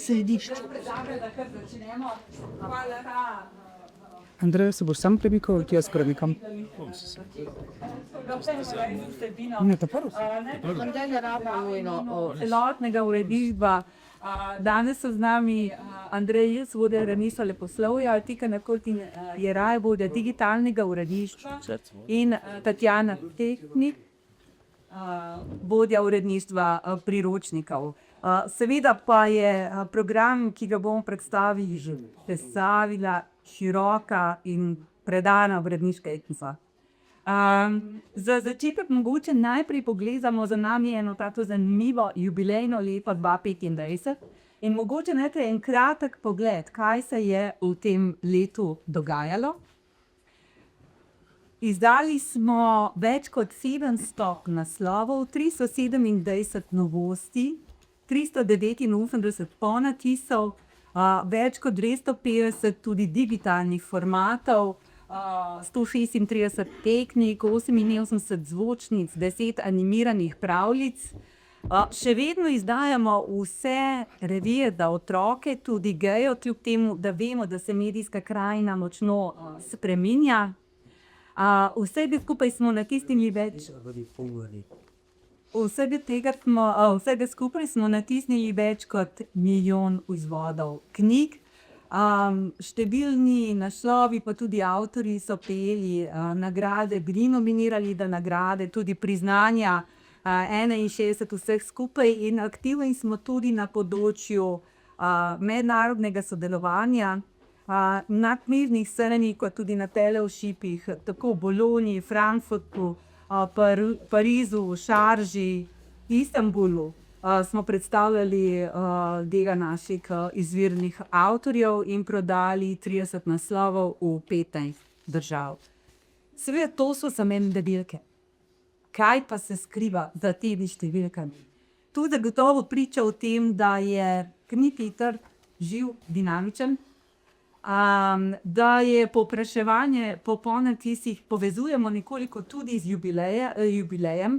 središču. Andrej, se boš sam premikal, ki jaz premikam? Ne, ta prvo. Celotnega uredništva. Danes so z nami Andrej Jus, vodja uredništva Leposlovja, Tika Kurtin Jeraj, vodja digitalnega uredništva in Tatjana Tehnik, vodja uredništva priročnikov. Seveda pa je program, ki ga bomo predstavila, široka in predana uredniška ekipa. Za začetek mogoče najprej pogledamo za nami eno tako zanimivo jubilejno leto 2025 in mogoče najprej en kratek pogled, kaj se je v tem letu dogajalo. Izdali smo več kot 700 naslovov, 327 novosti, 389 ponatisov, več kot 250 tudi digitalnih formatov, 136 tehnik, 88 zvočnic, 10 animiranih pravljic. Še vedno izdajamo vse revije za otroke, tudi gejev, kljub temu, da vemo, da se medijska krajina močno spreminja. Vsega skupaj smo natisnili več kot 1 milijon izvodov knjig. Številni naslovi, pa tudi avtorji so prejeli nagrade, bili nominirani za nagrade, tudi priznanja, 61 vseh skupaj, in aktivni smo tudi na področju mednarodnega sodelovanja, na knjižnih sejmih, kot tudi na fellowshipih, tako v Bologni, Frankfurtu, Parizu, Šarži, Istanbulu. Smo predstavljali dela naših izvirnih avtorjev in prodali 30 naslovov v 15 držav. Seveda, to so samo številke. Kaj pa se skriva za temi številkami? Tu zagotovo priča o tem, da je knjižni trg živ, dinamičen, da je povpraševanje po ponatisih povezujemo nekoliko tudi z jubilejem.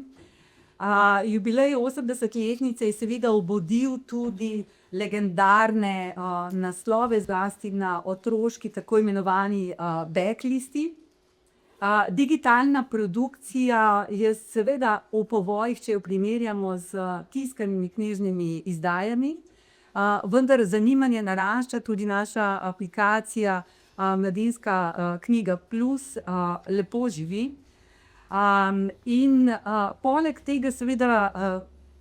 Jubilej 80-letnice je seveda obudil tudi legendarne naslove, zlasti na otroški, tako imenovani backlisti. Digitalna produkcija je seveda v povojih, če jo primerjamo z tiskanimi knjižnimi izdajami, vendar zanimanje narašča, tudi naša aplikacija Mladinska knjiga plus lepo živi. Poleg tega seveda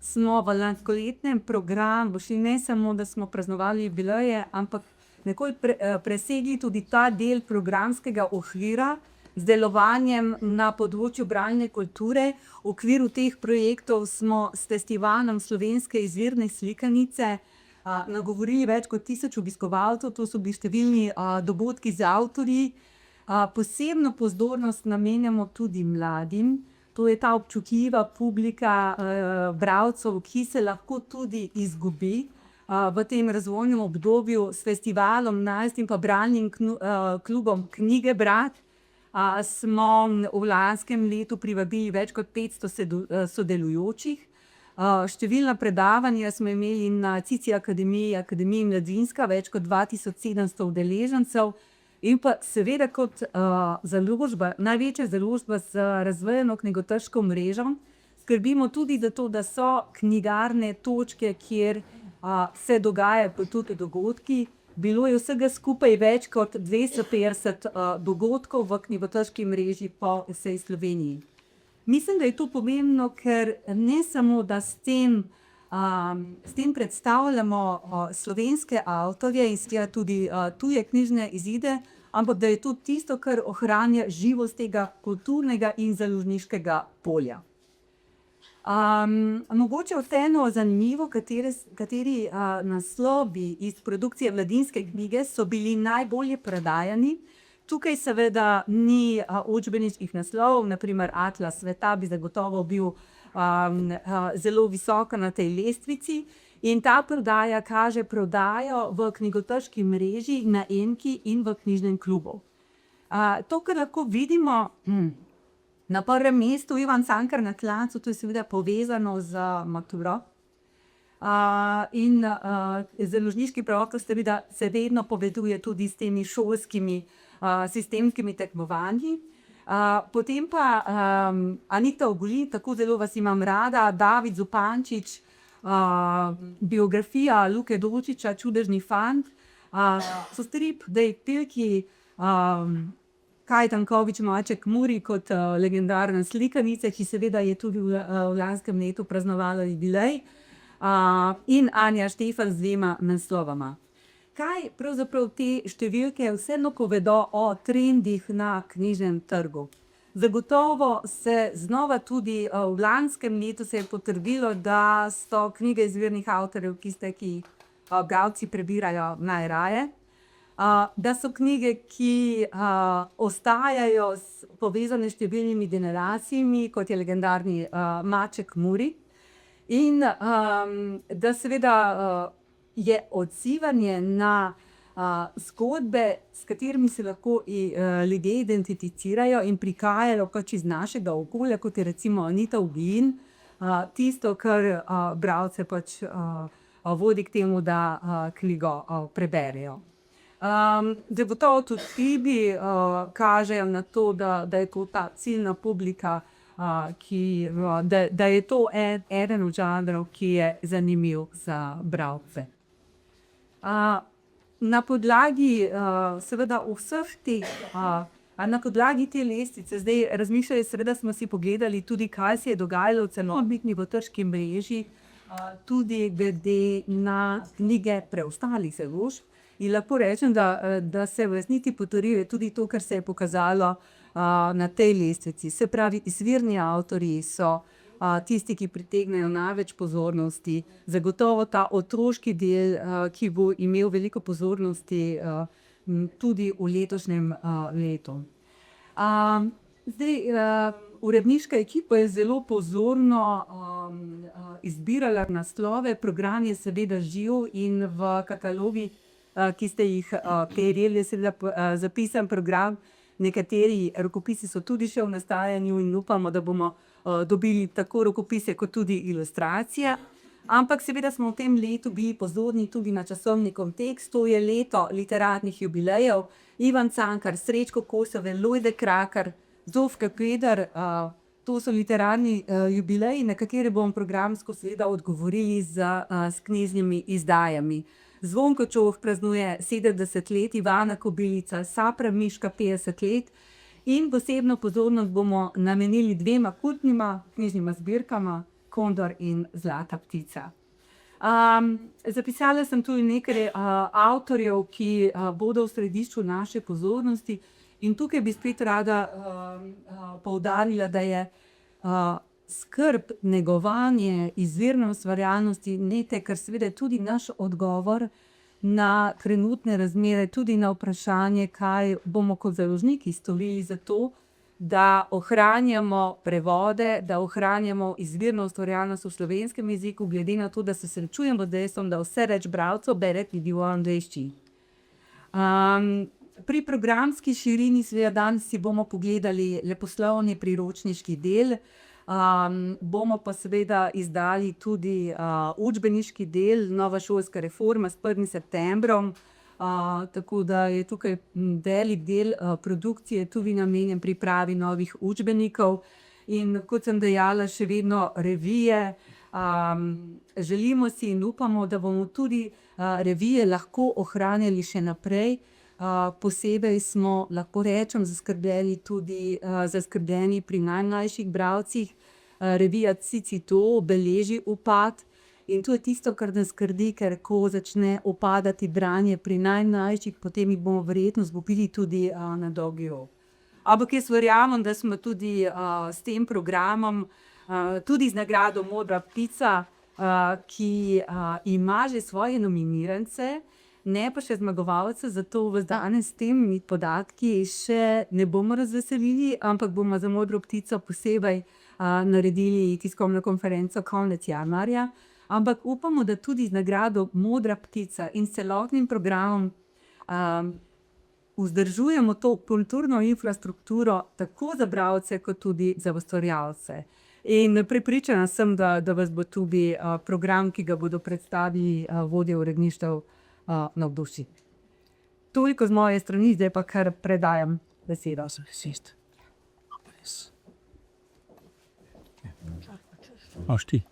smo v lanskoletnem programu šli ne samo, da smo praznovali jubileje, ampak nekoliko presegli tudi ta del programskega okvira z delovanjem na področju bralne kulture. V okviru teh projektov smo s festivalom slovenske izvirne slikanice nagovorili več kot 1000 obiskovalcev, to so bili številni dogodki z avtorji. Posebno pozornost namenjamo tudi mladim, to je ta občutljiva publika bralcev, ki se lahko tudi izgubi v tem razvojnem obdobju. S festivalom Najst in pa bralnim klubom Knjige brati smo v lanskem letu privabili več kot 500 sodelujočih. Številna predavanja smo imeli na Cici akademiji, Akademiji Mladinska, več kot 2700 udeležencev. In pa seveda kot založba, največja založba z razvejano knjigotrško mrežo, skrbimo tudi za to, da so knjigarne točke, kjer se dogajajo tudi dogodki. Bilo je vsega skupaj več kot 250 dogodkov v knjigotrški mreži po vsej Sloveniji. Mislim, da je to pomembno, ker ne samo, da s tem predstavljamo slovenske avtorje in tudi tuje knjižne izide, ampak da je to tisto, kar ohranja živost tega kulturnega in založniškega polja. Mogoče vseeno zanimivo, kateri naslovi iz produkcije Mladinske knjige so bili najbolje prodajani. Tukaj seveda ni učbeniških naslovov, na primer Atlas sveta bi zagotovo bil zelo visoko na tej lestvici, in ta prodaja kaže prodajo v knjigotrški mreži, na Enki in v knjižnem klubu. To, kar lahko vidimo, na prvem mestu Ivan Cankar na Klancu, to je seveda povezano z maturo. Založniški prostor seveda se vedno povezuje tudi s temi šolskimi sistemskimi tekmovanji. Potem pa Anita Ogulin, Tako zelo vas imam rada, David Zupančič, biografija Luke Dončića, Čudežni fant, so strip Dej Pilki, Kaj Tanković, Maček Muri kot legendarna slikanica, ki seveda je tudi v lanskem letu praznovala jubilej, in Anja Štefan z 2 naslovoma. Kaj pravzaprav te številke vseeno povedo o trendih na knjižnem trgu? Zagotovo se znova tudi v lanskem letu se je potrdilo, da so knjige izvirnih avtorjev tiste, ki bralci prebirajo najraje. Da so knjige, ki ostajajo povezane s številnimi generacijami, kot je legendarni Maček Muri. In da seveda je odzivanje na zgodbe, s katerimi se lahko ljudje identificirajo in prihajajo pač iz našega okolja, kot je recimo Anita Ogulin, tisto, kar bralce pač vodi k temu, da knjigo preberejo. Zagotovo tudi filmi kažejo na to, da je to ta ciljna publika, da je to eden od žanrov, ki je zanimiv za bralce. Na podlagi seveda vseh teh, na podlagi te lestvice, zdaj razmišljali, seveda smo si pogledali tudi, kaj se je dogajalo v celotni botrški mreži, tudi glede na knjige preostalih založb. In lahko rečem, da se v resnici potrjuje tudi to, kar se je pokazalo na tej lestvici. Se pravi, izvirni avtorji so tisti, ki pritegnejo največ pozornosti. Zagotovo ta otroški del, ki bo imel veliko pozornosti tudi v letošnjem letu. Uredniška ekipa je zelo pozorno izbirala naslove, program je seveda živ in v katalogi, ki ste jih prejeli, je seveda zapisan program. Nekateri rokopisi so tudi še v nastajanju in upamo, da bomo dobili tako rokopise kot tudi ilustracije. Ampak seveda smo v tem letu bili pozorni tudi na časovni kontekst, to je leto literarnih jubilejev. Ivan Cankar, Srečko Kosove, Lojze Krakar, Zofka Peder, to so literarni jubileji, na katere bomo programsko seveda odgovorili s knjižnimi izdajami. Zvonko Čoh praznuje 70 let, Ivana Kobilica, Sapra Miška 50 let in posebno pozornost bomo namenili 2 kultnima knjižnima zbirkama, Kondor in Zlata ptica. Zapisala sem tudi nekaj avtorjev, ki bodo v središču naše pozornosti, in tukaj bi spet rada poudarila, da je skrb, negovanje izvirne ustvarjalnosti nekaj, kar seveda je tudi naš odgovor na trenutne razmere, tudi na vprašanje, kaj bomo kot založniki storili za to, da ohranjamo prevode, da ohranjamo izvirno ustvarjalnost v slovenskem jeziku, glede na to, da se srečujemo z dejstvom, da vse več bralcev bere knjige v angleščini. Pri programski širini seveda danes si bomo pogledali leposlovni priročniški del, bomo pa seveda izdali tudi učbeniški del, nova šolska reforma s 1. septembrom, tako da je tukaj velik del produkcije tudi namenjen pripravi novih učbenikov. In kot sem dejala, še vedno revije. Želimo si in upamo, da bomo tudi revije lahko ohranjali še naprej. Posebej smo, lahko rečem, zaskrbljeni pri najmlajših bralcih. Revija Cicito beleži upad in to je tisto, kar nas skrbi, ker ko začne upadati branje pri najmlajših, potem jih bomo verjetno izgubili tudi na dolgi rok. Ampak jaz verjamem, da smo tudi s tem programom, tudi z nagrado Modra ptica, ki ima že svoje nominirance, ne pa še zmagovalce, zato vas danes s temi podatki še ne bomo razveselili, ampak bomo za Modro ptico posebej naredili tiskovno konferenco konec januarja. Ampak upamo, da tudi z nagrado Modra ptica in s celotnim programom vzdržujemo to kulturno infrastrukturo tako za bralce kot tudi za ustvarjalce. In prepričana sem, da vas bo tudi program, ki ga bodo predstavili vodje uredništev, navdušil. Toliko z moje strani, zdaj pa kar predajam besedo. Aš ti?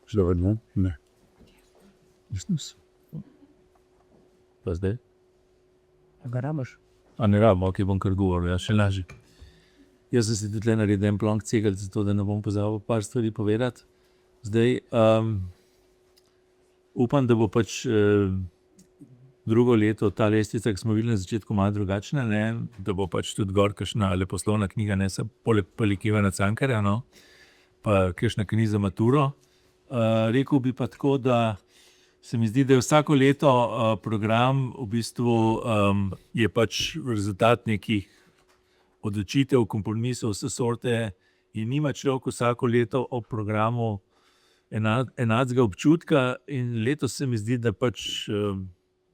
Že dovolj, ne? Ne. Nisem. Pa zdaj? A ga rabaš? A ne rabim, ok, bom kar govoril, ja, še lažje. Jaz sem si tudi tukaj naredil en plonk cegel, zato da ne bom pozabil par stvari povedati. Zdaj, upam, da bo pač drugo leto ta lestvica, ki smo videli na začetku, malo drugačna, ne? Da bo pač tudi gor kakšna leposlovna knjiga, ne samo poleg Ivana Cankarja, no? Pa kakšna knjiga za maturo. Rekel bi pa tako, da se mi zdi, da je vsako leto program v bistvu je pač rezultat nekih odločitev, kompromisov, vse sorte in nima človek vsako leto o programu enakega občutka in letos se mi zdi, da pač,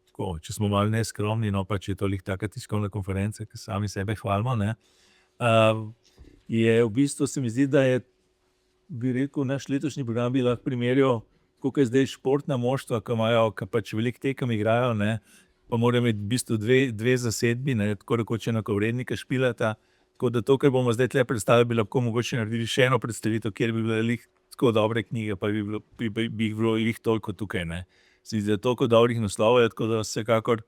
tako, če smo malo neskromni, no pač je to lih taka tiskovna konferenca, ki sami sebe hvalimo, ne, je v bistvu se mi zdi, da je, bi rekel, naš letošnji program bi lahko primerjal, kot je zdaj športna moštva, ki pač veliko tekem igrajo, ne, pa morajo imeti v bistvu dve zasedbi, ne, tako rekoč enakovrednika špilata, tako da to, kar bomo zdaj tule predstavili, bi lahko mogoče naredili še eno predstavitev, kjer bi bile lih tako dobre knjige, pa bi jih bilo lih toliko tukaj, ne. Se mi zdi, da toliko dobrih naslovov, tako da vsekakor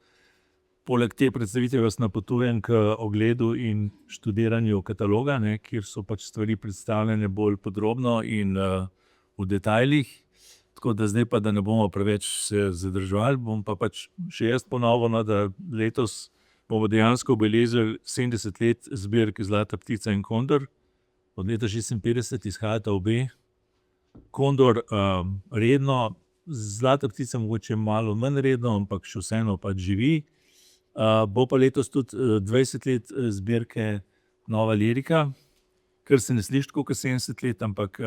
poleg te predstavitve vas napotujem k ogledu in študiranju kataloga, ne, kjer so pač stvari predstavljene bolj podrobno in v detajlih. Tako da zdaj pa, da ne bomo preveč se zadrževali, bom pa pač še jaz ponovil, da letos bomo dejansko obeležili 70 let zbirke Zlata ptica in Kondor. Od leta 56 izhajata obe. Kondor redno, Zlata ptica mogoče malo manj redno, ampak še vseeno pač živi. Bo pa letos tudi 20 let zbirke Nova lirika, kar se ne sliši tako kot 70 let, ampak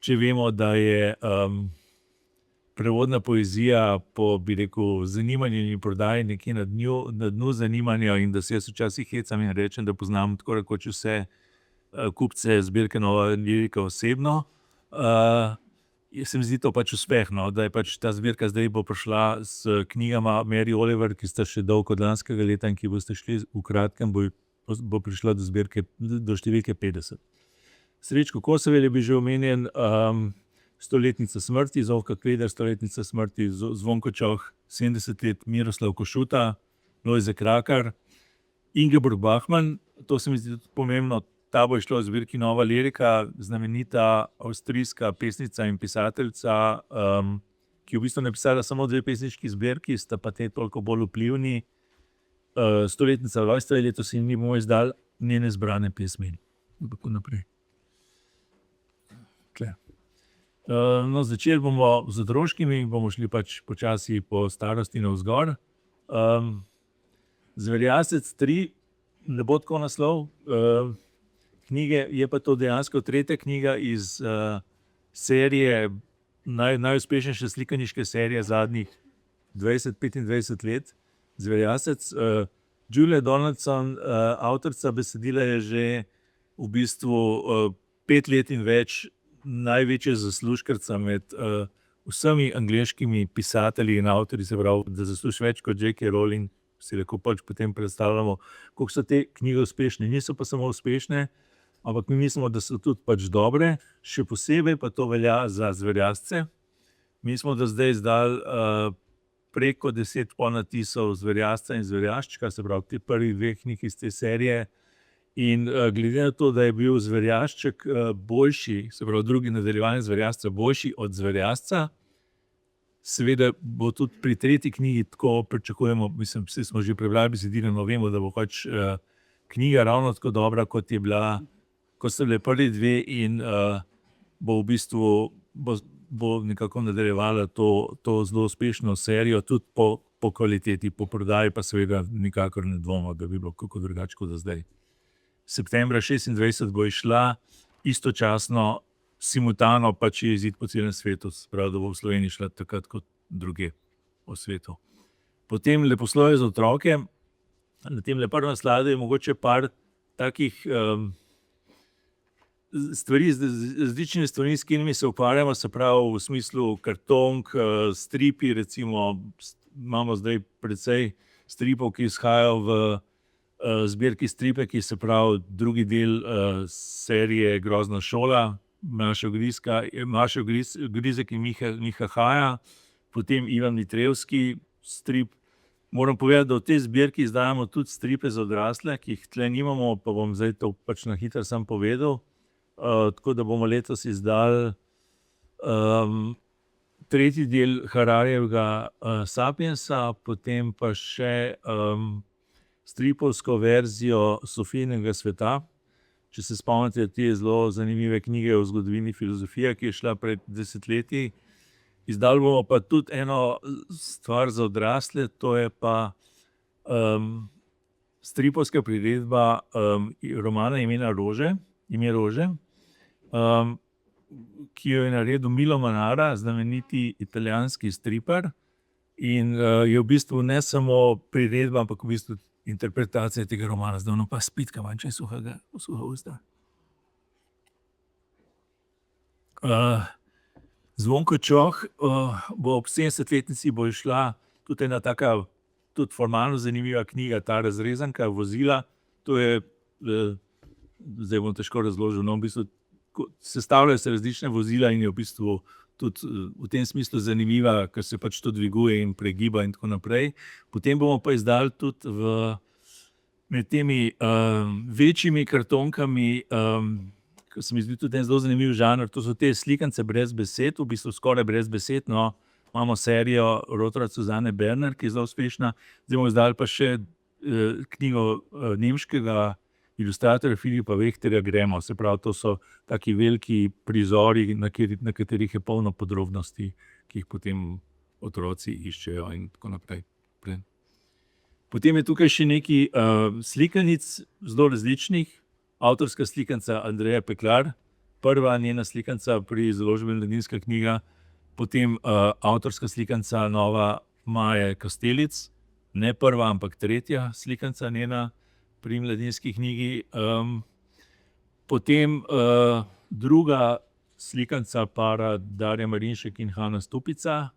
če vemo, da je prevodna poezija po, bi rekel, zanimanju in prodaji nekje na dnu zanimanja in da se jaz včasih hecam in rečem, da poznam tako rekoč vse kupce zbirke Nova lirika osebno, se mi zdi to pač uspeh, no, da je pač ta zbirka zdaj bo prišla s knjigama Mary Oliver, ki sta še dolgo od lanskega leta in ki boste šli v kratkem, bo prišla do številke 50. Srečko Kosovel je bil že omenjen, stoletnica smrti, Zofka Kveder, stoletnica smrti, Zvonko Čoh, 70 let, Miroslav Košuta, Lojze Krakar, Ingeborg Bachmann, to se mi zdi tudi pomembno, ta bo išla v zbirki Nova lirika, znamenita avstrijska pesnica in pisateljica, ki je v bistvu napisala samo 2 pesniški zbirki, sta pa te toliko bolj vplivni. Stoletnica rojstva je letos in mi bomo izdali njene zbrane pesmi. Tako naprej. No, začeli bomo z otroškimi, bomo šli pač počasi po starosti navzgor. Zverjasec 3, ne bo tako naslov knjige, je pa to dejansko 3. knjiga iz serije, najuspešnejše slikaniške serije zadnjih 20-25 let, Zverjasec. Julia Donaldson, avtorica besedila, je že v bistvu 5 let in več največja zaslužkarca med vsemi angleškimi pisatelji in avtorji, se pravi, da zasluži več kot J.K. Rowling, si lahko pač potem predstavljamo, koliko so te knjige uspešne. Niso pa samo uspešne, ampak mi mislimo, da so tudi pač dobre, še posebej pa to velja za Zverjasce. Mi smo do zdaj izdali preko 10 ponatisov Zverjasca in Zverjaščka, se pravi, te prvi 2 knjig iz te serije. In glede na to, da je bil Zverjašček boljši, se pravi, drugi nadaljevanje Zverjasca boljši od Zverjasca, seveda bo tudi pri 3. knjigi tako pričakujemo, mislim, vsi smo že prebrali besedilo, no vemo, da bo pač knjiga ravno tako dobra, kot je bila, kot so bile prvi 2 in bo v bistvu bo nekako nadaljevala to zelo uspešno serijo, tudi po kvaliteti, po prodaji pa seveda nikakor ne dvomimo, da bi bilo kako drugače kot zdaj. Septembra 26 bo išla istočasno, simultano pač je izid po celem svetu, se pravi, da bo v Sloveniji šla takrat kot druge po svetu. Potem Leposlovje za otroke, na tem prvem slajdu je mogoče par takih stvari, z različnimi stvarmi, s katerimi se ukvarjamo, se pravi v smislu kartonk, stripi, recimo imamo zdaj precej stripov, ki izhajajo v zbirki Stripe, ki se pravi drugi del serije Grozna šola, Maša Ogrizek in Miha Haja, potem Ivan Mitrevski strip. Moram povedati, da v tej zbirki izdajamo tudi stripe za odrasle, ki jih tle nimamo, pa bom zdaj to pač na hitro sam povedal. Tako da bomo letos izdali tretji del Hararjevega Sapiensa, potem pa še stripovsko verzijo Sofijinega sveta. Če se spomnite te zelo zanimive knjige o zgodovini filozofije, ki je šla pred desetletji. Izdali bomo pa tudi eno stvar za odrasle, to je pa stripovska priredba romana Ime Rože, ki jo je naredil Milo Manara, znameniti italijanski striper. In je v bistvu ne samo priredba, ampak v bistvu interpretacija tega romana. Zdaj pa spit, kaman, če je suha usta. Zvonko Čoh bo ob 70-letnici bo išla tudi ena taka, tudi formalno zanimiva knjiga, ta razrezanka vozila. To je, zdaj bom težko razložil, no, v bistvu sestavljajo se različne vozila in je v bistvu tudi v tem smislu zanimiva, ker se pač to dviguje in pregiba in tako naprej. Potem bomo pa izdali tudi med temi večjimi kartonkami, ki se mi zdi tudi en zelo zanimiv žanr, to so te slikance brez besed, v bistvu skoraj brez besed, no. Imamo serijo Rotra Suzane Berner, ki je zelo uspešna. Zdaj bomo izdali pa še knjigo nemškega ilustratorja Filipa Vehterja Gremo. Se pravi, to so taki veliki prizori, na katerih je polno podrobnosti, ki jih potem otroci iščejo in tako naprej. Potem je tukaj še nekaj slikanic, zelo različnih. Avtorska slikanca Andreja Peklar, prva njena slikanca pri založbi Mladinska knjiga, potem avtorska slikanca nova Maje Kastelic, ne prva, ampak tretja slikanca njena pri Mladinski knjigi. Potem druga slikanca para Darja Marinšek in Hanna Stupica,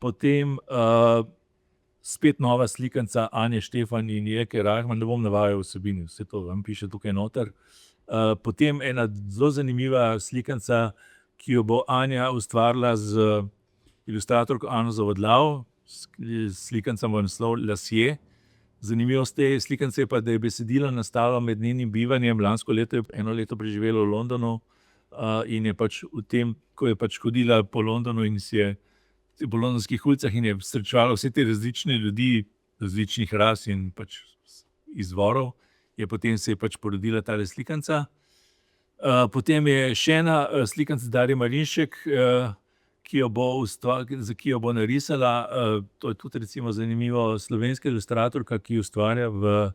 potem spet nova slikanca Anje Štefan in Jelke Rahman, ne bom navajal vsebine, vse to vam piše tukaj noter. Potem ena zelo zanimiva slikanca, ki jo bo Anja ustvarila z ilustratorko Ano Zavadlav, slikanca bo naslov Lasje. Zanimivost te slikance je pa, da je besedilo nastalo med njenim bivanjem, lansko leto je eno leto preživelo v Londonu in je pač v tem, ko je pač hodila po Londonu in si je po londonskih ulicah in je srečevala vse te različne ljudi, različnih ras in pač izvorov, je potem se je pač porodila tale slikanca. Potem je še ena slikanca Darje Marinšek, ki jo bo narisala, to je tudi recimo zanimivo, slovenska ilustratorka, ki ustvarja v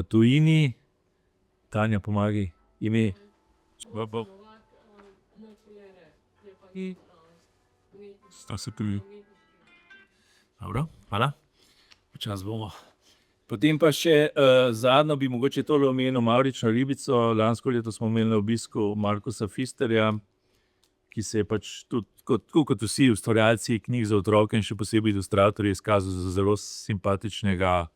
tujini. Tanja, pomagaj, ime. Dobro, hvala. Počas bomo. Potem pa še zadnjo bi mogoče tole omenil Mavrično ribico. Lansko leto smo imeli na obisku Markusa Fisterja, ki se je pač tudi, kot vsi ustvarjalci knjig za otroke in še posebej ilustratorji, izkazal za zelo simpatičnega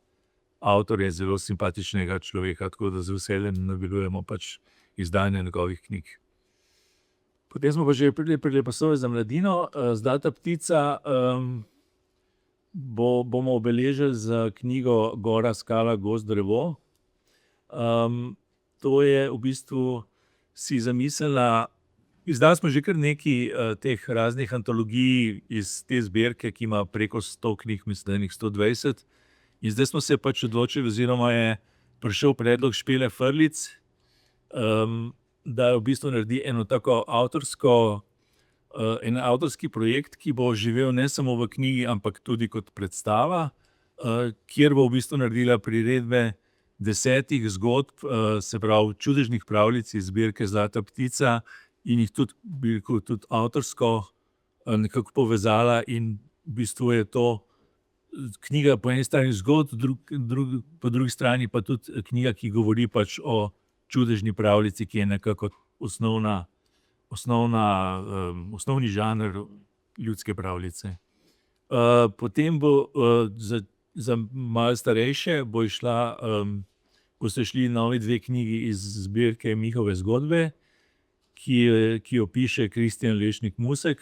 avtorja, zelo simpatičnega človeka, tako da z veseljem nadaljujemo pač izdanje njegovih knjig. Potem smo pa že pri Leposlovju za mladino. Zlata ptica bomo obeležili z knjigo Gora, skala, gozd, drevo. To je v bistvu si zamislila, izdali smo že kar nekaj teh raznih antologij iz te zbirke, ki ima preko 100 knjig, mislim, 120. In zdaj smo se pač odločili, oziroma je prišel predlog Špele Frlic, da v bistvu naredi eno tako en avtorski projekt, ki bo živel ne samo v knjigi, ampak tudi kot predstava, kjer bo v bistvu naredila priredbe 10 zgodb, se pravi čudežnih pravljic iz zbirke Zlata ptica, in jih tudi avtorsko nekako povezala, in v bistvu je to knjiga po eni strani zgodb, po drugi strani pa tudi knjiga, ki govori pač o čudežni pravljici, ki je nekako osnovni žanr ljudske pravljice. Potem bo za malo starejše boste šli novi 2 knjigi iz zbirke Mihove zgodbe, ki jo piše Kristjan Lešnik Musek.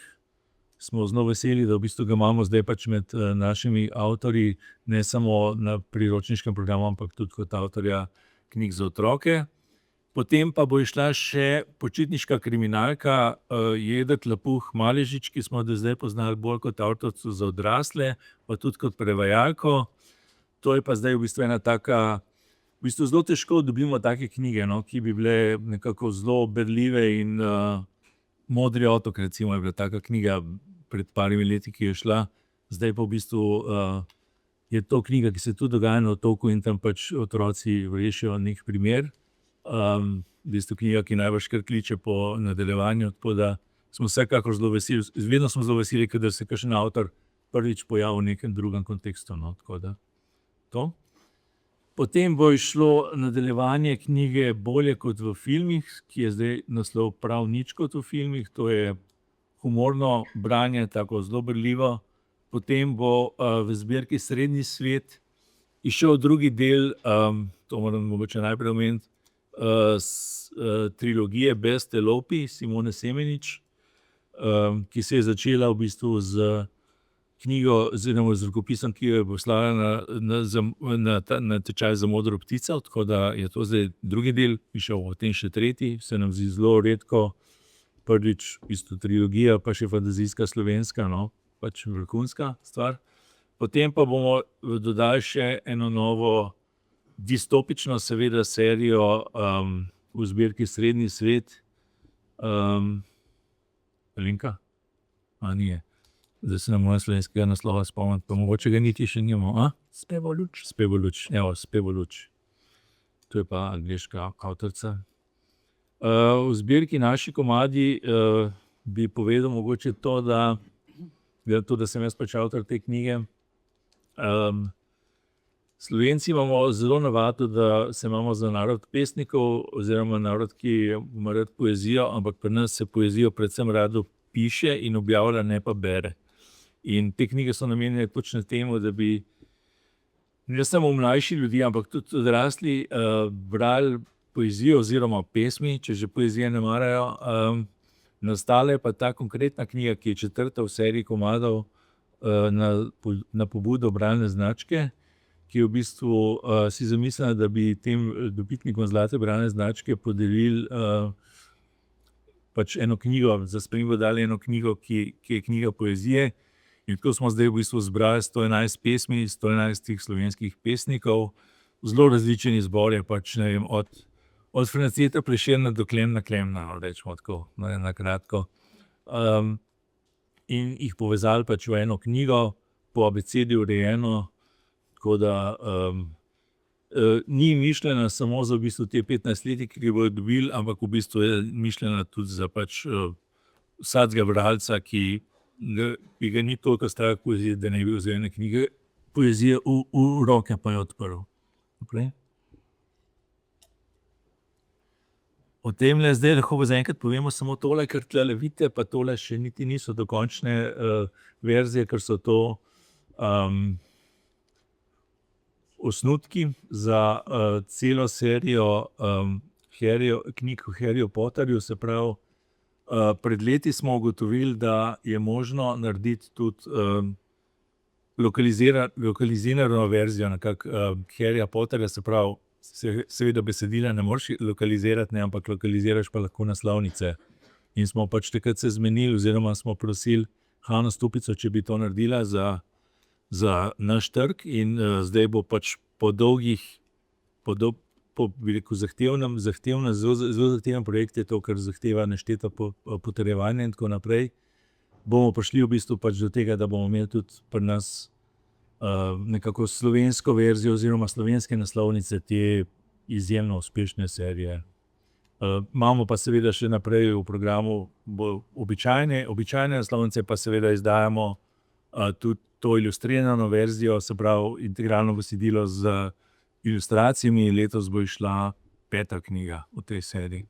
Smo zelo veseli, da v bistvu ga imamo zdaj pač med našimi avtorji, ne samo na priročniškem programu, ampak tudi kot avtorja knjig za otroke. Potem pa bo išla še počitniška kriminalka Jedrt Lapuh Maležič, ki smo do zdaj poznali bolj kot avtorico za odrasle, pa tudi kot prevajalko. To je pa zdaj v bistvu ena taka, v bistvu zelo težko dobimo take knjige, no, ki bi bile nekako zelo berljive in Modri otok, recimo, je bila taka knjiga pred parimi leti, ki je šla. Zdaj pa v bistvu je to knjiga, ki se tudi dogaja na otoku in tam pač otroci rešijo nek primer. V bistvu knjiga, ki najbrž kar kliče po nadaljevanju, tako da smo vsekakor zelo veseli. Vedno smo zelo veseli, kadar se kakšen avtor prvič pojavi v nekem drugem kontekstu, no, tako da to. Potem bo išlo nadaljevanje knjige Bolje kot v filmih, ki je zdaj naslov Prav nič kot v filmih. To je humorno branje, tako zelo berljivo. Potem bo v zbirki Srednji svet izšel drugi del, to moram mogoče najprej omeniti, trilogije Beste Lopi Simone Semenič, ki se je začela v bistvu z knjigo oziroma z rokopisom, ki jo je poslala na tečaj za Modro ptico, tako da je to zdaj drugi del, pišel o tem še tretji, se nam zdi zelo redko, prvič v bistvu trilogija, pa še fantazijska slovenska, no, pač vrhunska stvar. Potem pa bomo dodali še eno novo distopično seveda serijo v zbirki Srednji svet. Alenka? Nije. Zdaj se nam moja slovenskega naslova spomniti, pa mogoče ga niti še nimamo. Spevoluč. Spevoluč, evo, Spevoluč. To je pa angleška avtorica. V zbirki Naši komadi bi povedal mogoče to, da sem jaz pač avtor te knjige. Slovenci imamo zelo navado, da se imamo za narod pesnikov oziroma narod, ki ima rad poezijo, ampak pri nas se poezijo predvsem rado piše in objavlja, ne pa bere. In te knjige so namenjene točno temu, da bi ne samo mlajši ljudje, ampak tudi odrasli brali poezijo oziroma pesmi, če že poezije ne marajo. Nastala je pa ta konkretna knjiga, ki je 4. v seriji komadov na pobudo bralne značke, ki je v bistvu si zamislila, da bi tem dobitnikom zlate bralne značke podelili pač eno knjigo, za spremembo dali eno knjigo, ki je knjiga poezije. In tako smo zdaj v bistvu zbrali 111 pesmi, 111 slovenskih pesnikov, zelo različen izbor je pač, ne vem, od Franceta Prešerna do Klemna Klemna, rečemo tako, na kratko. In jih povezali pač v eno knjigo, po abecedi urejeno, tako da ni mišljena samo za v bistvu te 15-letnike, ki bodo dobili, ampak v bistvu je mišljena tudi za pač vsakega bralca, ki ga ni toliko strah poezije, da ne bi vzel ene knjige poezije v roke pa jo odprl. Okay. O tem zdaj lahko zaenkrat povemo samo tole, ker tlele vidite, pa tole še niti niso dokončne verzije, ker so to osnutki za celo serijo knjig o Harryju Potterju. Se pravi, pred leti smo ugotovili, da je možno narediti tudi lokalizirano verzijo Harryja Potterja, se pravi, seveda besedila ne moreš lokalizirati, ne, ampak lokaliziraš pa lahko naslovnice. In smo pač takrat se zmenili, oziroma smo prosili Hano Stupico, če bi to naredila za naš trg, in zdaj bo pač po dolgih, bi rekel, zelo zahteven projekt je to, kar zahteva nešteto potrjevanje in tako naprej. Bomo prišli v bistvu pač do tega, da bomo imeli tudi pri nas nekako slovensko verzijo oziroma slovenske naslovnice te izjemno uspešne serije. Imamo pa seveda še naprej v programu običajne naslovnice, pa seveda izdajamo tudi to ilustrirano verzijo, se pravi integralno besedilo z ilustracijami. Letos bo izšla 5. knjiga v tej seriji.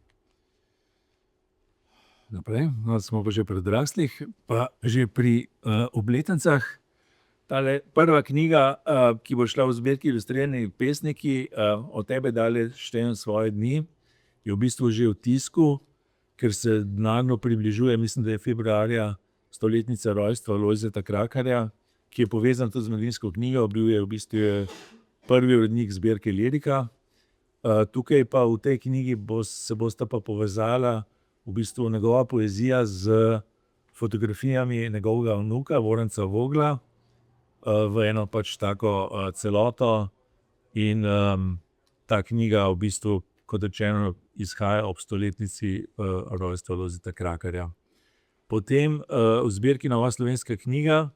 Naprej, no, smo pa že pri odraslih, pa že pri obletnicah. Tale prva knjiga, ki bo šla v zbirki Ilustrirani pesniki, Od tebe dalje štejem svoje dni, je v bistvu že v tisku, ker se naglo približuje, mislim, da je februarja 100-letnica rojstva Lojzeta Krakarja, ki je povezan tudi z Mladinsko knjigo, bil je v bistvu prvi urednik zbirke Lirika. Tukaj pa v tej knjigi se bosta pa povezala v bistvu njegova poezija z fotografijami njegovega vnuka, Voranca Vogla, v eno pač tako celoto. In ta knjiga v bistvu, kot rečeno, izhaja ob 100-letnici rojstva Lojzeta Krakarja. Potem v zbirki Nova slovenska knjiga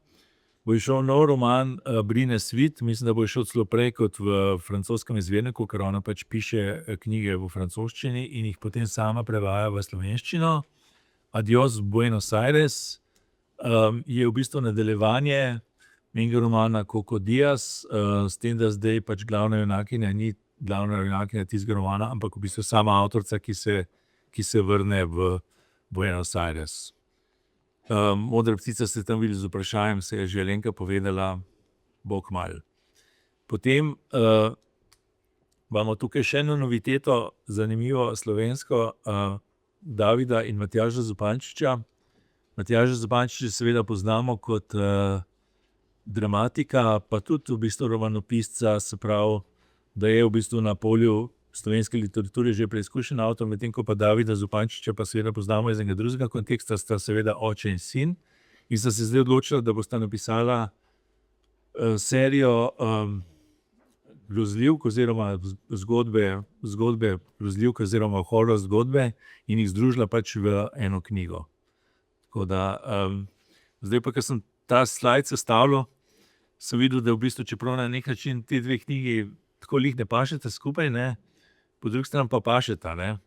bo izšel nov roman Brine Svit, mislim, da bo izšel celo prej kot v francoskem izvirniku, ker ona pač piše knjige v francoščini in jih potem sama prevaja v slovenščino. Adios Buenos Aires je v bistvu nadaljevanje njenega romana Coco Diaz, s tem, da zdaj pač glavna junakinja ni glavna junakinja tistega romana, ampak v bistvu sama avtorica, ki se vrne v Buenos Aires. Modra ptica se tam vidi z vprašanjem, se je že Alenka povedala, bo kmalu. Potem imamo tukaj še eno noviteto, zanimivo slovensko, Davida in Matjaža Zupančiča. Matjaža Zupančiča seveda poznamo kot dramatika, pa tudi v bistvu romanopisca, se pravi, da je v bistvu na polju slovenske literature že preizkušen avtor, medtem ko pa Davida Zupančiča pa seveda poznamo iz enega drugega konteksta, sta seveda oče in sin. In sta se zdaj odločila, da bosta napisala serijo grozljivk oziroma zgodbe grozljivk oziroma horror zgodbe in jih združila pač v eno knjigo. Tako da, zdaj pa, ker sem ta slajd sestavljal, sem videl, da v bistvu, čeprav na nek način te dve knjigi tako lih ne pašeta skupaj, ne, po drugi strani pa pašeta, ne,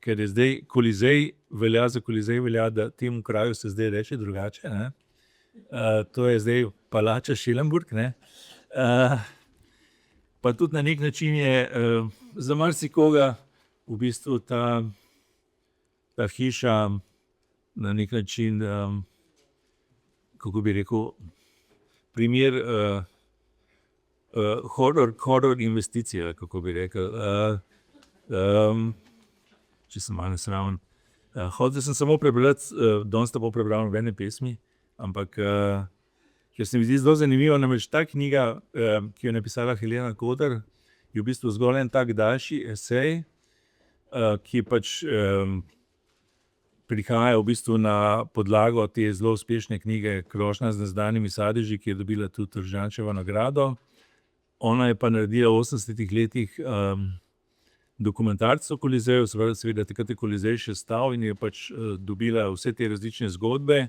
ker je zdaj Kolizej, velja, da temu kraju se zdaj reče drugače, ne. To je zdaj palača Schellenburg, ne. Pa tudi na nek način je za marsikoga v bistvu ta hiša na nek način, kako bi rekel, primer horror investicije, kako bi rekel. Če sem malo nesramen. Hotel sem samo prebrati, danes ne bom prebral nobene pesmi, ampak ker se mi zdi zelo zanimivo, namreč ta knjiga, ki jo je napisala Helena Kodar, je v bistvu zgolj en tak daljši esej, ki pač prihaja v bistvu na podlago te zelo uspešne knjige Krošnja z neznanimi sadeži, ki je dobila tudi Tržančevo nagrado. Ona je pa naredila v 80-ih letih dokumentarec o Kolizeju, seveda takrat je Kolizej še stal in je pač dobila vse te različne zgodbe.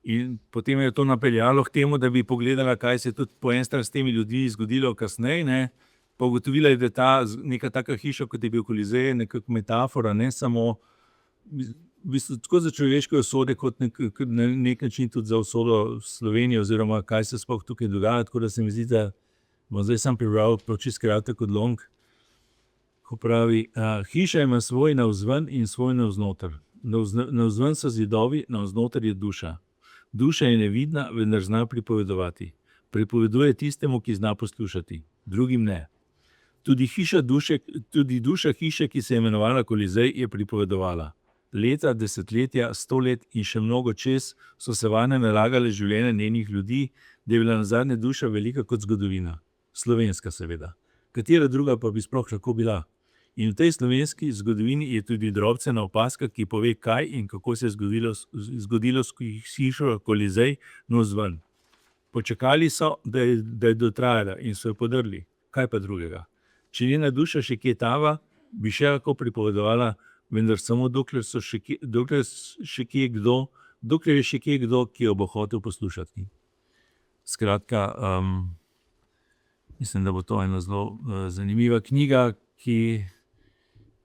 In potem je to napeljalo k temu, da bi pogledala, kaj se je tudi po eni strani s temi ljudmi zgodilo kasneje, ne. Pa ugotovila je, da je ta neka taka hiša, kot je bil Kolizej, nekako metafora, ne samo v bistvu tako za človeške usode, kot na nek način tudi za usodo Slovenije oziroma kaj se sploh tukaj dogaja, tako da se mi zdi, da bom zdaj sam prebral čisto kratek odlomek, ko pravi, hiša ima svoj navzven in svoj navznoter. Navzven so zidovi, navznoter je duša. Duša je nevidna, vendar zna pripovedovati. Pripoveduje tistemu, ki zna poslušati, drugim ne. Tudi duša hiše, ki se je imenovala Kolizej, je pripovedovala. Leta, desetletja, 100 let in še mnogo čez so se vanje nalagale življenja njenih ljudi, da je bila nazadnje duša velika kot zgodovina. Slovenska seveda. Katera druga pa bi sploh lahko bila? In v tej slovenski zgodovini je tudi drobcena opazka, ki pove, kaj in kako se je zgodilo s hišo Kolizej navzven. Počakali so, da je dotrajala in so jo podrli. Kaj pa drugega? Če njena duša še kje tava, bi še lahko pripovedovala, vendar samo dokler je še kje kdo, ki jo bo hotel poslušati. Skratka, mislim, da bo to ena zelo zanimiva knjiga, ki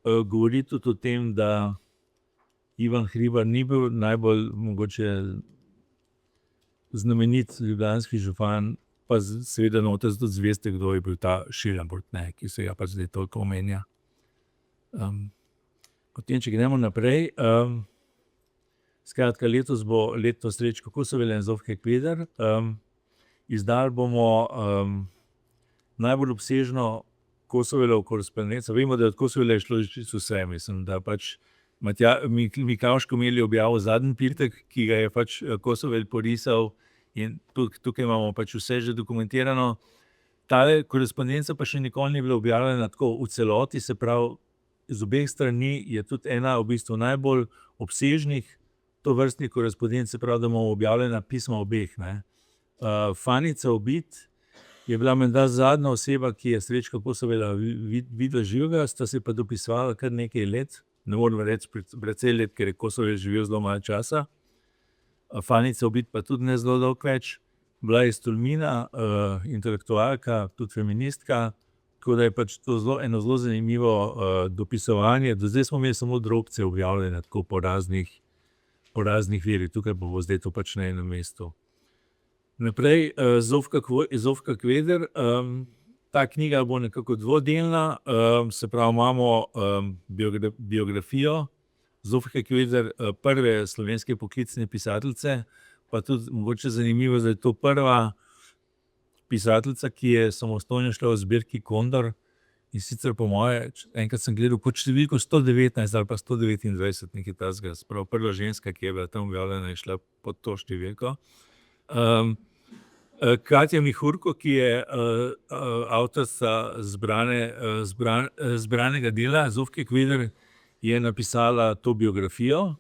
govori tudi o tem, da Ivan Hribar ni bil najbolj mogoče znamenit ljubljanski župan, pa seveda noter tudi zveste, kdo je bil ta Schillenburg, ki se ga pač zdaj toliko omenja. Potem, če gremo naprej, skratka, letos bo leto Srečko Kosovel in Zofke Kveder. Izdali bomo najbolj obsežno Kosovelovo korespondenco. Vemo, da od Kosovela je šlo čisto vse, mislim, da pač Miklavž Komelj je objavil zadnji piltek, ki ga je pač Kosovel porisal, in tukaj imamo pač vse že dokumentirano. Tale korespondenca pa še nikoli ni bila objavljena tako v celoti, se pravi, z obeh strani je tudi ena v bistvu najbolj obsežnih tovrstnih korespondenc, se pravi, da imamo objavljena pisma obeh. Fanica Obid je bila menda zadnja oseba, ki je Srečka Kosovela videla živega, sta se pa dopisovala kar nekaj let, ne moram reči precej let, ker je Kosovel živel zelo malo časa. Fanica Obid pa tudi ne zelo dolgo več. Bila je iz Tolmina, intelektualka, tudi feministka, tako da je pač to eno zelo zanimivo dopisovanje. Do zdaj smo imeli samo drobce objavljene tako po raznih virih, tukaj pa bo zdaj to pač na enem mestu. Naprej, Zofka Kveder. Ta knjiga bo nekako dvodelna, se pravi, imamo biografijo Zofke Kveder, prve slovenske poklicne pisateljice, pa tudi mogoče zanimivo, da je to prva pisateljica, ki je samostojno šla v zbirki Kondor, in sicer po moje, enkrat sem gledal kot številko 119 ali pa 129, nekaj takega, se pravi, prva ženska, ki je bila tam objavljena, je šla pod to številko. Katja Mihurko, ki je avtorica zbranega dela Zofke Kveder, je napisala to biografijo,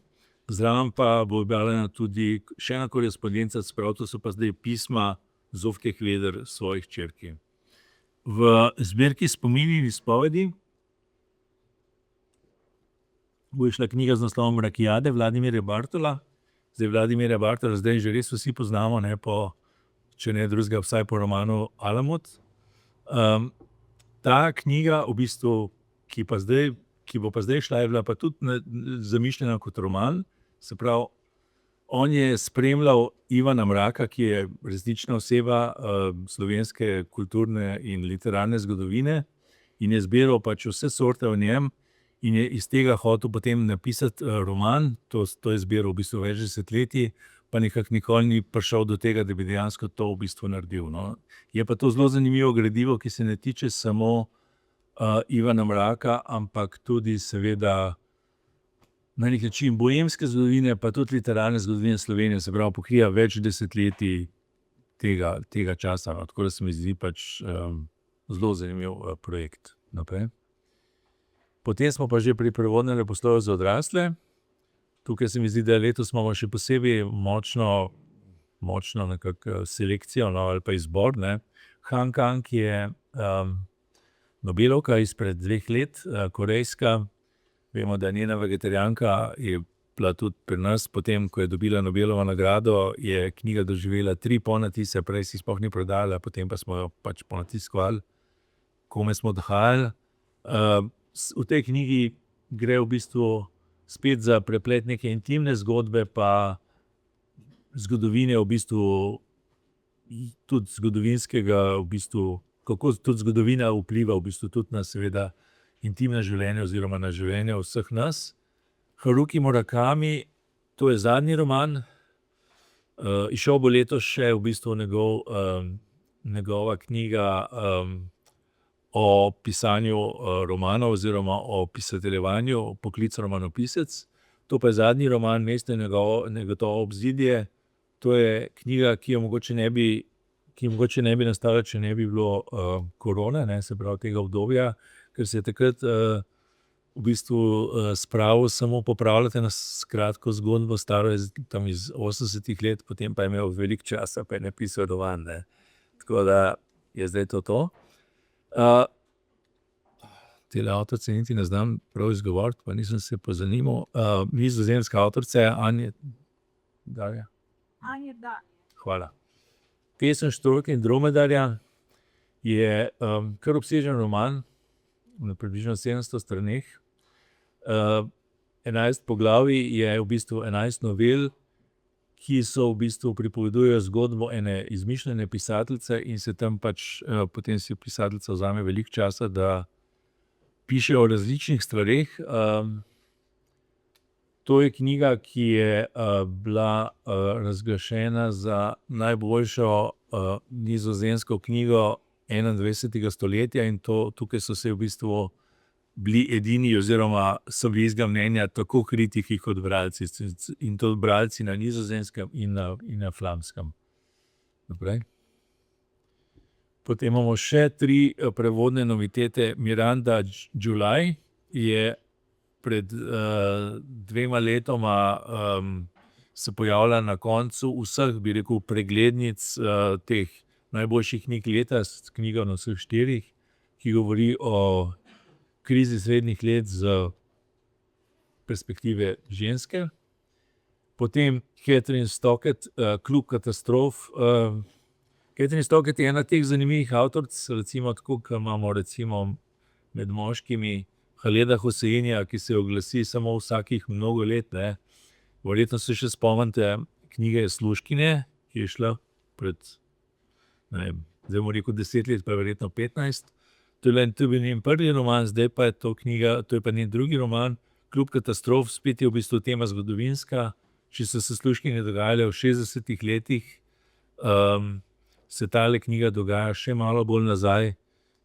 zraven pa bo objavljena tudi še ena korespondenca, sprav to so pa zdaj pisma Zofke Kveder svojih hčerki. V zbirki Spomini in izpovedi bo išla knjiga z naslovom Rakijade Vladimirja Bartola. Zdaj Vladimirja Bartola zdaj že res vsi poznamo, če ne drugega, vsaj po romanu Alamut. Ta knjiga, v bistvu, ki bo pa zdaj šla, je bila pa tudi zamišljena kot roman. Se pravi, on je spremljal Ivana Mraka, ki je resnična oseba slovenske kulturne in literarne zgodovine, in je zbiral pač vse sorte o njem in je iz tega hotel potem napisati roman. To je zbiral v bistvu več desetletij, pa nekako nikoli ni prišel do tega, da bi dejansko to v bistvu naredil. Je pa to zelo zanimivo gradivo, ki se ne tiče samo Ivana Mraka, ampak tudi seveda na nek način boemske zgodovine, pa tudi literarne zgodovine Slovenije, se pravi, pokrija več desetletij tega časa. Tako da se mi zdi pač zelo zanimiv projekt. Naprej. Potem smo pa že pri prevodnem leposlovju za odrasle. Tukaj se mi zdi, da letos imamo še posebej močno nekako selekcijo, ali pa izbor. Han Kang je Nobelovka izpred 2 let, korejska. Vemo, da njena vegetarijanka je bila tudi pri nas, potem, ko je dobila Nobelovo nagrado, je knjiga doživela 3 ponatise, prej si sploh ni prodala, potem pa smo jo pač ponatiskovali, kome smo odhajali. V tej knjigi gre v bistvu spet za preplet neke intimne zgodbe, pa zgodovine v bistvu, tudi zgodovinskega v bistvu, kako tudi zgodovina vpliva v bistvu tudi na seveda intimno življenje oziroma na življenje vseh nas. Haruki Murakami, to je zadnji roman. Izšel bo letos še v bistvu njegova knjiga o pisanju romanov oziroma o pisateljevanju, Poklic romanopisec. To pa je zadnji roman, Mesto in njegovo obzidje. To je knjiga, ki mogoče ne bi nastala, če ne bi bilo korone, se pravi tega obdobja, ker se je takrat v bistvu spravil samo popravljati eno kratko zgodbo, staro tam iz 80 let, potem pa je imel veliko časa, pa je napisal roman. Tako da je zdaj to. Tele avtorice niti ne znam prav izgovoriti, pa nisem se pozanimal. Nizozemska avtorica Anja Darja. Hvala. Pesem Štorke in dromedarja je kar obsežen roman, na približno 700 straneh. 11 poglavij je v bistvu 11 novel, ki so v bistvu pripovedujejo zgodbo ene izmišljene pisateljice in se tam pač, potem si pisateljica vzame veliko časa, da piše o različnih stvareh. To je knjiga, ki je bila razglašena za najboljšo nizozemsko knjigo 21. stoletja in tukaj so se v bistvu bili edini oziroma so bili istega mnenja tako kritiki kot bralci in to bralci na nizozemskem in na flamskem. Naprej. Potem imamo še 3 prevodne novitete. Miranda July je pred 2 letoma se pojavila na koncu vseh, bi rekel, preglednic teh najboljših knjig leta, s knjigo na vseh 4, ki govori o krizi srednjih let z perspektive ženske. Potem Catherine Stockett, Klub katastrof. Catherine Stockett je ena teh zanimivih avtoric, recimo tako, kot imamo recimo med moškimi Haleda Hoseinija, ki se oglasi samo vsakih mnogo let, ne. Verjetno se še spomnite knjige Služkinje, ki je šla pred, ne vem, zdaj bomo rekel 10 let, pa verjetno 15. To je bil njen prvi roman, zdaj pa je to knjiga, to je pa njen drugi roman, Klub katastrof, spet je v bistvu tema zgodovinska. Če so se Služkinje dogajale v 60. letih, se tale knjiga dogaja še malo bolj nazaj,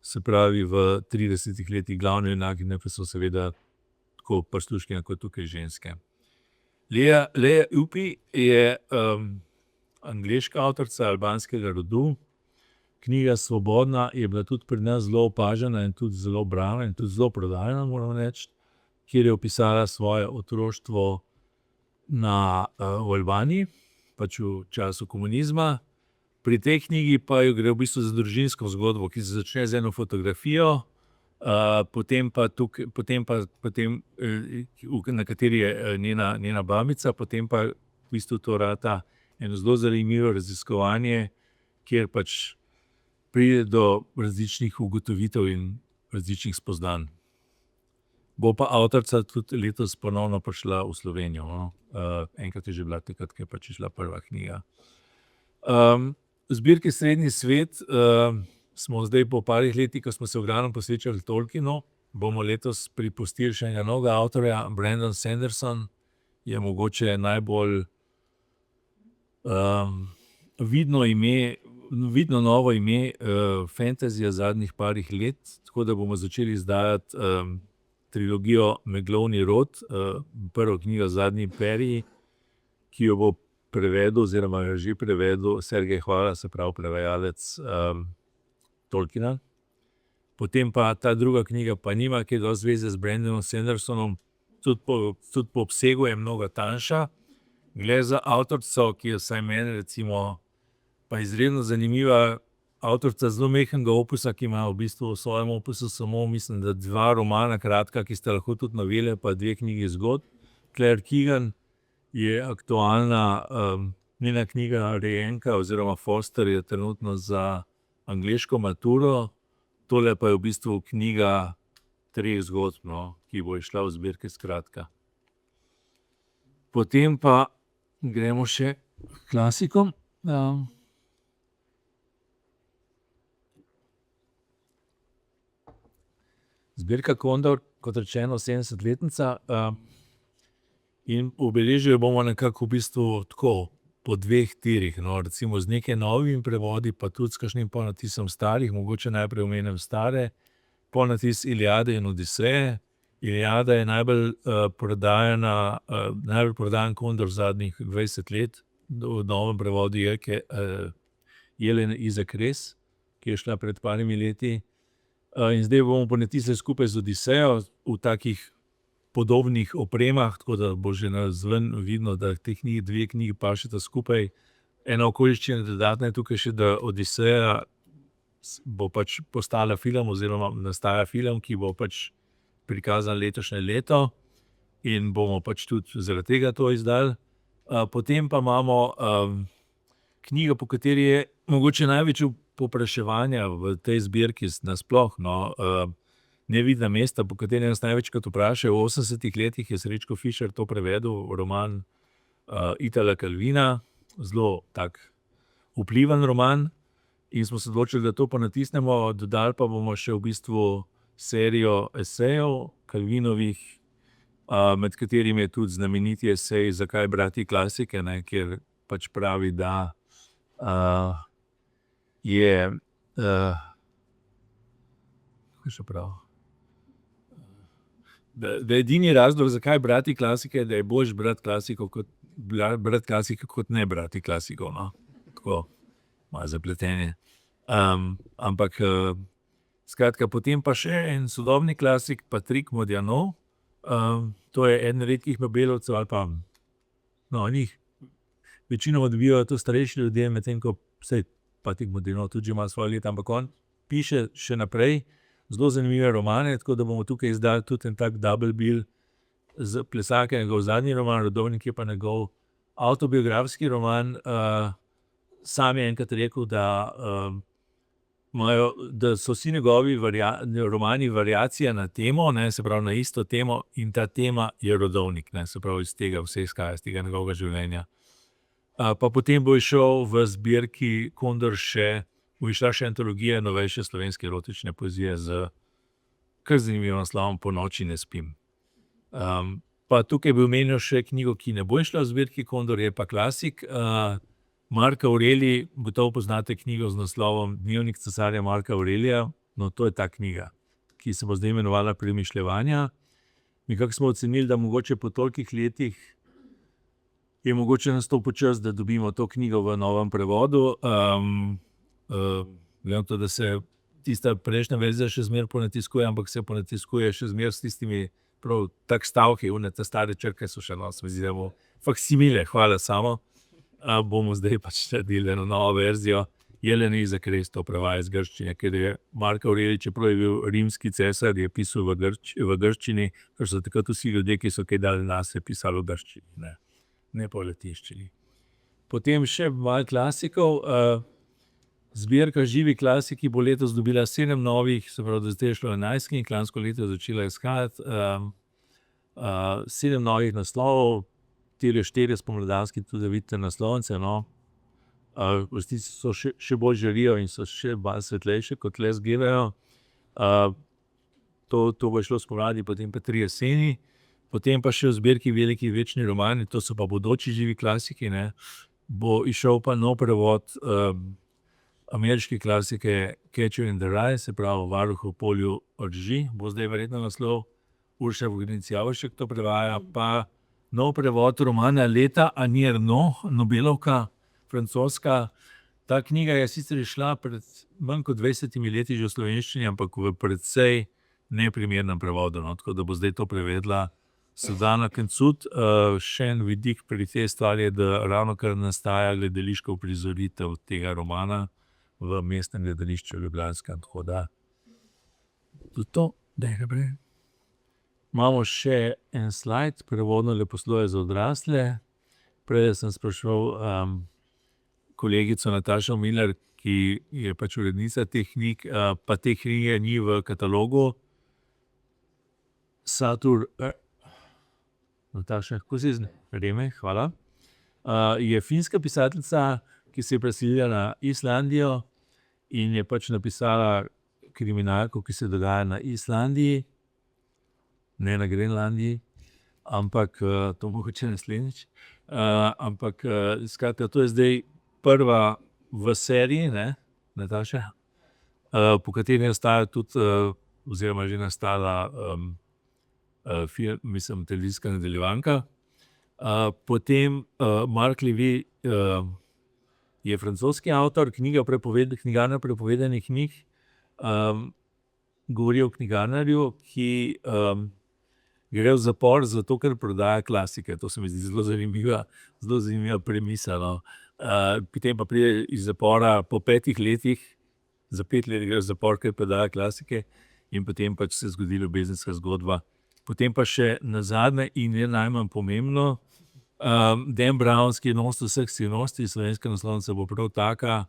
se pravi v 30. letih. Glavne junakinje pa so seveda tako prisluškinje kot tukaj ženske. Lea Ypi je angleška avtorica albanskega rodu. Knjiga Svobodna je bila tudi pri nas zelo opažena in tudi zelo brana in tudi zelo prodajana, moram reči, kjer je opisala svoje otroštvo v Albaniji, pač v času komunizma. Pri tej knjigi pa gre v bistvu za družinsko zgodbo, ki se začne z eno fotografijo, na kateri je njena babica, potem pa v bistvu to rata eno zelo zanimivo raziskovanje, kjer pač pride do različnih ugotovitev in različnih spoznanj. Bo pa avtorica tudi letos ponovno prišla v Slovenijo, no. Enkrat je že bila takrat, ko je pač išla prva knjiga. V zbirki Srednji svet smo zdaj po parih letih, ko smo se v glavnem posvečali Tolkienu, bomo letos pripustili še enega novega avtorja. Brandon Sanderson je mogoče najbolj vidno novo ime fantazija zadnjih parih let, tako da bomo začeli izdajati trilogijo Meglovni rod, prvo knjigo Zadnji imperiji, ki jo bo prevedel oziroma jo že prevedel Sergej Hvala, se pravi prevajalec Tolkiena. Potem pa ta druga knjiga pa nima kaj dosti zveze z Brandonom Sandersonom, tudi po obsegu je mnogo tanjša. Gre za avtorico, ki je vsaj meni recimo pa izredno zanimiva, avtorica zelo majhnega opusa, ki ima v bistvu v svojem opusu samo, mislim, da 2 romana kratka, ki sta lahko tudi novele, pa 2 knjigi zgodb. Claire Keegan je aktualna, njena knjiga Rejenka oziroma Foster je trenutno za angleško maturo. Tole pa je v bistvu knjiga 3 zgodb, no, ki bo izšla v zbirki Skratka. Potem pa gremo še k klasikom. Zbirka Kondor, kot rečeno, 70-letnica, in obeležili bomo nekako v bistvu tako po 2 tirih, no, recimo z nekaj novimi prevodi, pa tudi s kakšnim ponatisom starih, mogoče najprej omenim stare. Ponatis Iliade in Odiseje. Iliada je najbolj prodajan Kondor zadnjih 20 let, v novem prevodu Jelene Izak Res, ki je šla pred parimi leti. In zdaj bomo ponatisali skupaj z Odisejo v takih podobnih opremah, tako da bo že navzven vidno, da te 2 knjigi pašeta skupaj. Ena okoliščina dodatna je tukaj še, da Odiseja bo pač postala film oziroma nastaja film, ki bo pač prikazan letošnje leto in bomo pač tudi zaradi tega to izdali. Potem pa imamo knjigo, po kateri je mogoče največ povpraševanja v tej zbirki nasploh, no. Nevidna mesta, po kateri nas največkrat vprašajo. V 80 letih je Srečko Fišer to prevedel, roman Itala Calvina, zelo tak vpliven roman in smo se odločili, da to pa natisnemo, dodali pa bomo še v bistvu serijo esejev Calvinovih, med katerimi je tudi znameniti esej Zakaj brati klasike, ne, kjer pač pravi, da je kaj še prav? Da je edini razlog, zakaj brati klasike, da je boljše brati klasiko kot ne brati klasikov, no. Tako, malo zapletenje. Ampak, skratka, potem pa še en sodobni klasik, Patrick Modiano, to je eden redkih nobelovcev ali pa, no, njih večinoma dobivajo to starejši ljudje, medtem ko saj Patrick Modiano tudi že ima svoje leta, ampak on piše še naprej zelo zanimive romane, tako da bomo tukaj izdali tudi en tak double bill z Plesalke, njegov zadnji roman, Rodovnik je pa njegov avtobiografski roman. Sam je enkrat rekel, da so vsi njegovi romani variacija na temo, ne, se pravi na isto temo, in ta tema je rodovnik, ne, se pravi iz tega vse izhaja, iz tega njegovega življenja. Pa potem bo izšel v zbirki Kondor bo izšla še antologija novejše slovenske erotične poezije z kar zanimivim naslovom Po noči ne spim. Pa tukaj bi omenil še knjigo, ki ne bo izšla v zbirki Kondor, je pa klasik. Mark Aurelij, gotovo poznate knjigo z naslovom Dnevnik cesarja Marka Aurelija. No, to je ta knjiga, ki se bo zdaj imenovala Premišljevanja. Nekako smo ocenili, da mogoče po tolikih letih je mogoče nastopil čas, da dobimo to knjigo v novem prevodu. Gledam to, da se tista prejšnja verzija še zmeraj ponatiskuje, ampak se ponatiskuje še zmeraj s tistimi prav tak stavki, te stare črke so še, no, se mi zdi, da bo faksimile, hvala samo. Bomo zdaj pač naredili eno novo verzijo. Jeleni Zakres to prevaja iz grščine, ker je Mark Aurelij, čeprav je bil rimski cesar, je pisal v grščini, ker so takrat vsi ljudje, ki so kaj dali nase, pisali v grščini, ne po latinščini. Potem še malo klasikov. Zbirka Živi klasiki bo letos dobila 7 novih, se pravi, da zdaj je šlo 11 knjig, lansko leto je začela izhajati. 7 novih naslovov, 4 spomladanski, tudi da vidite naslovnice, no. V resnici so še bolj žarijo in so še bolj svetlejše, kot le zgledajo. To bo šlo spomladi, potem pa 3 jeseni. Potem pa še v zbirki Veliki večni romani, to so pa bodoči živi klasiki, ne. Bo izšel pa nov prevod ameriške klasike Catcher in the Rye, se pravi Varuh v polju lži, bo zdaj verjetno naslov. Urša Vogrinec Javoršek to prevaja, pa nov prevod romana Leta Annie Ernaux, Nobelovka, francoska. Ta knjiga je sicer izšla pred manj kot 20 leti že v slovenščini, ampak v precej neprimernem prevodu, no, tako da bo zdaj to prevedla Suzana Kencud. Še en vidik pri tej stvari je, da ravnokar nastaja gledališka uprizoritev tega romana v mestnem gledališču ljubljanskem, tako da tudi to, daj naprej. Imamo še en slajd, prevodno leposlovje za odrasle. Prej sem spraševal kolegico Natašo Miller, ki je pač urednica teh knjig, pa te knjige ni v katalogu. Satur, Nataša, kako si Reme, hvala. Je finska pisateljica, ki se je preselila na Islandijo in je pač napisala kriminalko, ki se dogaja na Islandiji, ne na Grenlandiji, ampak to mogoče naslednjič. Ampak skratka, to je zdaj prva v seriji, ne, Nataša, po kateri je nastala tudi, oziroma že nastala televizijska nadaljevanka. Potem Mark Levy je francoski avtor, knjigarna prepovedanih knjig, govori o knjigarnarju, ki gre v zapor zato, ker prodaja klasike. To se mi zdi zelo zanimiva premisa, no. Potem pa pride iz zapora po 5 letih, za 5 let gre v zapor, ker prodaja klasike, in potem pač se zgodi ljubezenska zgodba. Potem pa še nazadnje in ne najmanj pomembno, Dan Brown, Skrivnost vseh skrivnosti, slovenska naslovnica bo prav taka,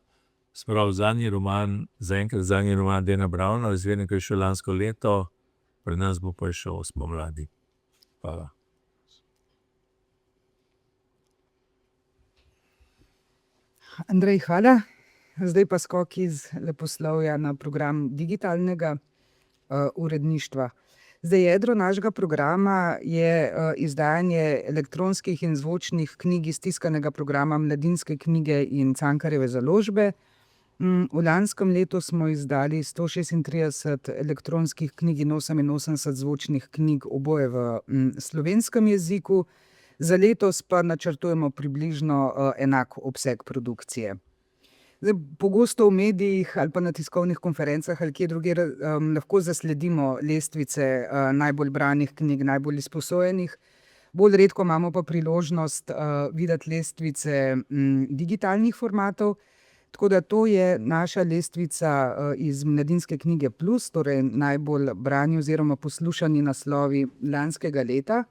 se pravi zaenkrat zadnji roman Dana Browna, izvirno, ki je šel lansko leto, pri nas bo pa šel spomladi. Hvala. Andrej, hvala. Zdaj pa skok iz leposlovja na program digitalnega uredništva. Zdaj, jedro našega programa je izdajanje elektronskih in zvočnih knjig iz tiskanega programa Mladinske knjige in Cankarjeve založbe. V lanskem letu smo izdali 136 elektronskih knjig in 88 zvočnih knjig, oboje v slovenskem jeziku. Za letos pa načrtujemo približno enak obseg produkcije. Zdaj, pogosto v medijih ali pa na tiskovnih konferencah ali kje drugje lahko zasledimo lestvice najbolj branih knjig, najbolj izposojenih. Bolj redko imamo pa priložnost videti lestvice digitalnih formatov. Tako da to je naša lestvica iz Mladinske knjige Plus, torej najbolj brani oziroma poslušani naslovi lanskega leta.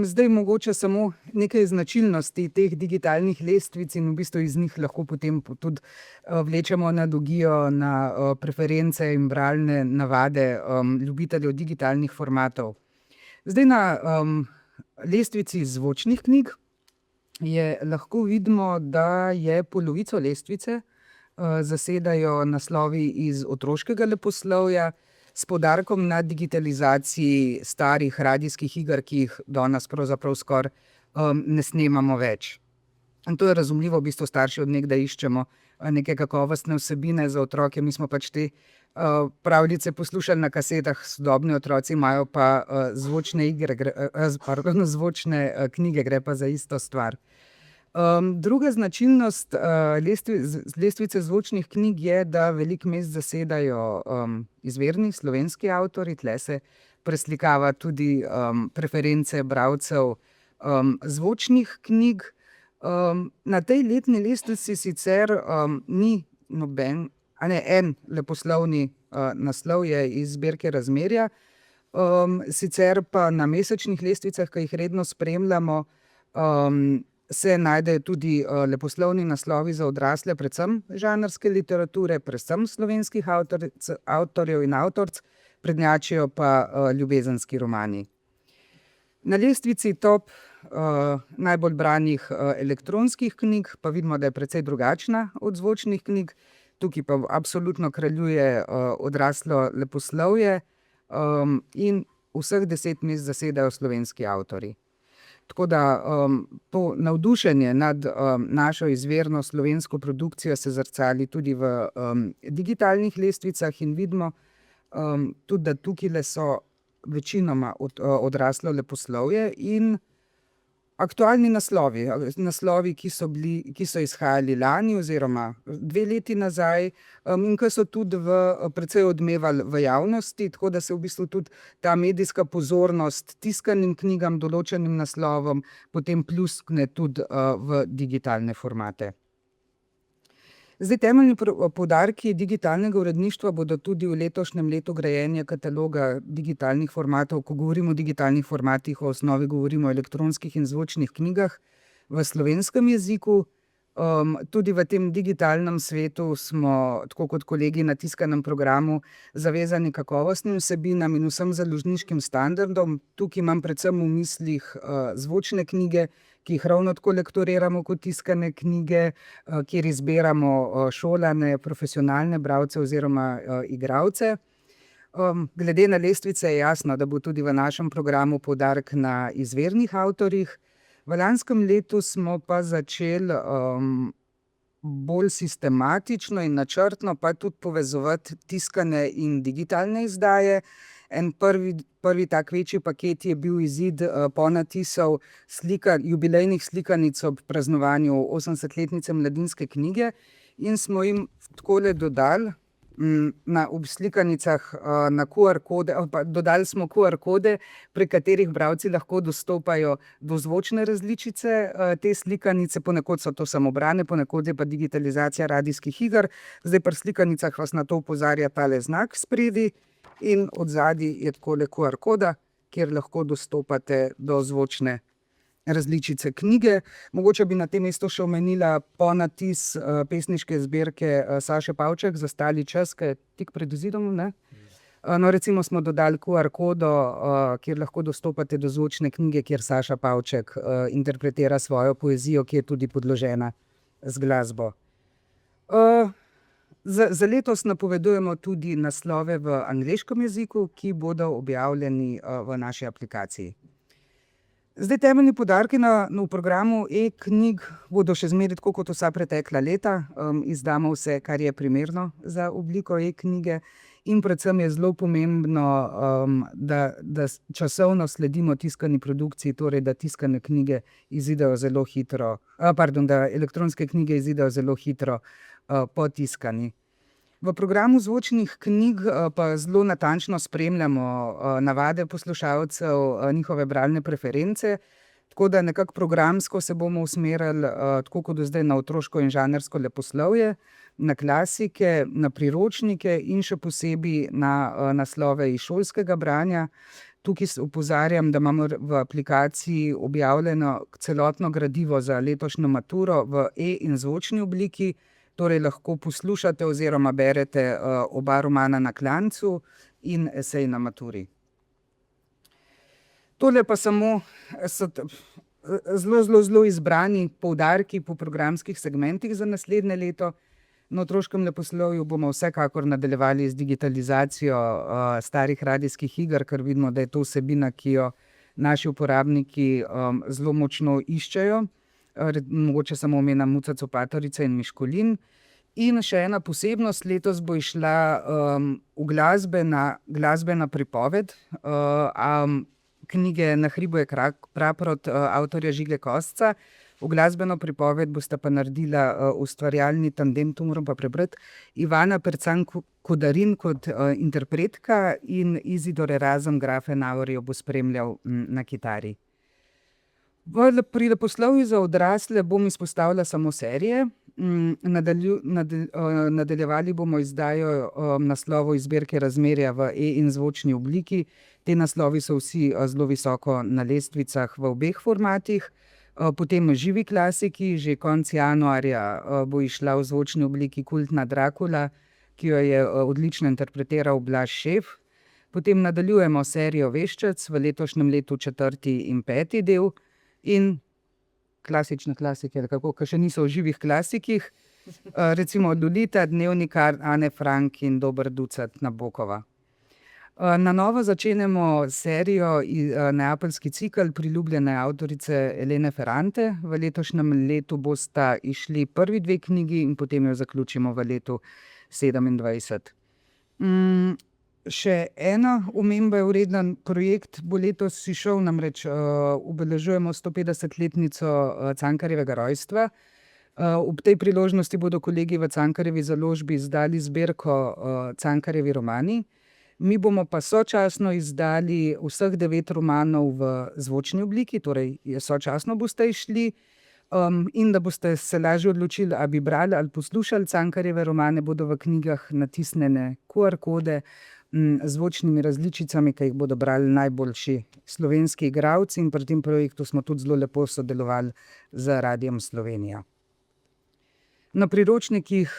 Zdaj mogoče samo nekaj značilnosti teh digitalnih lestvic in v bistvu iz njih lahko potem tudi vlečemo analogijo na preference in bralne navade ljubiteljev digitalnih formatov. Zdaj na lestvici zvočnih knjig lahko vidimo, da je polovico lestvice zasedajo naslovi iz otroškega leposlovja, s poudarkom na digitalizaciji starih radijskih iger, ki jih danes pravzaprav skoraj ne snemamo več. In to je razumljivo, v bistvu starši od nekdaj iščemo neke kakovostne vsebine za otroke. Mi smo pač te pravljice poslušali na kasetah, sodobni otroci imajo pa zvočne knjige, gre pa za isto stvar. Druga značilnost lestvice zvočnih knjig je, da veliko mest zasedajo izvirni slovenski avtorji. Tle se preslikava tudi preference bralcev zvočnih knjig. Na tej letni lestvici sicer ni en leposlovni naslov, je iz zbirke Razmerja. Sicer pa na mesečnih lestvicah, ki jih redno spremljamo, se najdejo tudi leposlovni naslovi za odrasle, predvsem žanrske literature, predvsem slovenskih avtorjev in avtoric, prednjačijo pa ljubezenski romani. Na lestvici top najbolj branih elektronskih knjig pa vidimo, da je precej drugačna od zvočnih knjig. Tukaj pa absolutno kraljuje odraslo leposlovje in vseh 10 mest zasedajo slovenski avtorji. Tako da to navdušenje nad našo izvirno slovensko produkcijo se zrcali tudi v digitalnih lestvicah in vidimo tudi, da tukaj so večinoma odraslo leposlovje in aktualni naslovi, ki so izhajali lani oziroma 2 leti nazaj in ki so tudi precej odmevali v javnosti, tako da se v bistvu tudi ta medijska pozornost tiskanim knjigam, določenim naslovom, potem pluskne tudi v digitalne formate. Zdaj, temeljni poudarki digitalnega uredništva bodo tudi v letošnjem letu grajenja kataloga digitalnih formatov. Ko govorimo o digitalnih formatih, v osnovi govorimo o elektronskih in zvočnih knjigah v slovenskem jeziku. Tudi v tem digitalnem svetu smo, tako kot kolegi na tiskanem programu, zavezani kakovostnim vsebinam in vsem založniškim standardom. Tukaj imam predvsem v mislih zvočne knjige, ki jih ravno tako lektoriramo kot tiskane knjige, kjer izbiramo šolane, profesionalne bralce oziroma igralce. Glede na lestvice je jasno, da bo tudi v našem programu poudarek na izvirnih avtorjih. V lanskem letu smo pa začeli bolj sistematično in načrtno pa tudi povezovati tiskane in digitalne izdaje. En prvi tak večji paket je bil izid ponatisov jubilejnih slikanic ob praznovanju 80-letnice Mladinske knjige in smo jim takole dodali ob slikanicah na QR kode, dodali smo QR kode, prek katerih bralci lahko dostopajo do zvočne različice te slikanice. Ponekod so to samobrane, ponekod je pa digitalizacija radijskih iger. Zdaj pri slikanicah vas na to opozarja tale znak spredaj in odzadaj je takole QR koda, kjer lahko dostopate do zvočne različice knjige. Mogoče bi na tem mestu še omenila ponatis pesniške zbirke Saše Pavček Zastali čas, ki je tik pred izidom, ne? No, recimo smo dodali QR kodo, kjer lahko dostopate do zvočne knjige, kjer Saša Pavček interpretira svojo poezijo, ki je tudi podložena z glasbo. Za letos napovedujemo tudi naslove v angleškem jeziku, ki bodo objavljeni v naši aplikaciji. Zdaj, temeljni poudarki v programu e-knjig bodo še zmeraj tako kot vsa pretekla leta. Izdamo vse, kar je primerno za obliko e-knjige, in predvsem je zelo pomembno, da časovno sledimo tiskani produkciji, torej da tiskane knjige izidejo zelo hitro, da elektronske knjige izidejo zelo hitro po tiskani. V programu zvočnih knjig pa zelo natančno spremljamo navade poslušalcev, njihove bralne preference, tako da nekako programsko se bomo usmerili, tako kot do zdaj, na otroško in žanrsko leposlovje, na klasike, na priročnike in še posebej na naslove iz šolskega branja. Tukaj opozarjam, da imamo v aplikaciji objavljeno celotno gradivo za letošnjo maturo v in zvočni obliki, torej lahko poslušate oziroma berete oba romana Na klancu in esej na maturi. Tole pa samo so zelo izbrani poudarki po programskih segmentih za naslednje leto. Na otroškem leposlovju bomo vsekakor nadaljevali z digitalizacijo starih radijskih iger, ker vidimo, da je to vsebina, ki jo naši uporabniki zelo močno iščejo. Mogoče samo omenjam Muca Copatarica in Miškolin. In še ena posebnost, letos bo izšla glasbena pripoved knjige Na hribu je praprot avtorja Žige Kosca. Glasbeno pripoved bosta pa naredila ustvarjalni tandem, to moram pa prebrati, Ivana Percan Kodarin kot interpretka in Izidor Erazem Grafenauer jo bo spremljal na kitari. Pri leposlovju za odrasle bom izpostavila samo serije. Nadaljevali bomo izdajo naslovov iz zbirke Razmerja v in zvočni obliki. Te naslovi so vsi zelo visoko na lestvicah v obeh formatih. Potem živi klasiki, že konec januarja bo izšla v zvočni obliki Kultna Drakula, ki jo je odlično interpretiral Blaž Šef. Potem nadaljujemo serijo Veščec, v letošnjem letu 4. in 5. del. In klasične klasike, ki še niso v živih klasikih, recimo Lolita, Dnevnikar Ane Frank in Dober ducat Nabokova. Na novo začenjamo serijo Neapeljski cikel priljubljene avtorice Elene Ferrante. V letošnjem letu bosta izšli prvi 2 knjigi in potem jo zaključimo v letu 2027. Še ena omemba je vreden projekt bo letos izšel, namreč obeležujemo 150-letnico Cankarjevega rojstva. Ob tej priložnosti bodo kolegi v Cankarjevi založbi izdali zbirko Cankarjevi romani. Mi bomo pa sočasno izdali vseh 9 romanov v zvočni obliki, torej sočasno boste izšli, in da boste se lažje odločili, ali bi brali ali poslušali Cankarjeve romane, bodo v knjigah natisnjene QR kode z zvočnimi različicami, ki jih bodo brali najboljši slovenski igralci, in pri tem projektu smo tudi zelo lepo sodelovali z Radijem Slovenija. Na priročnikih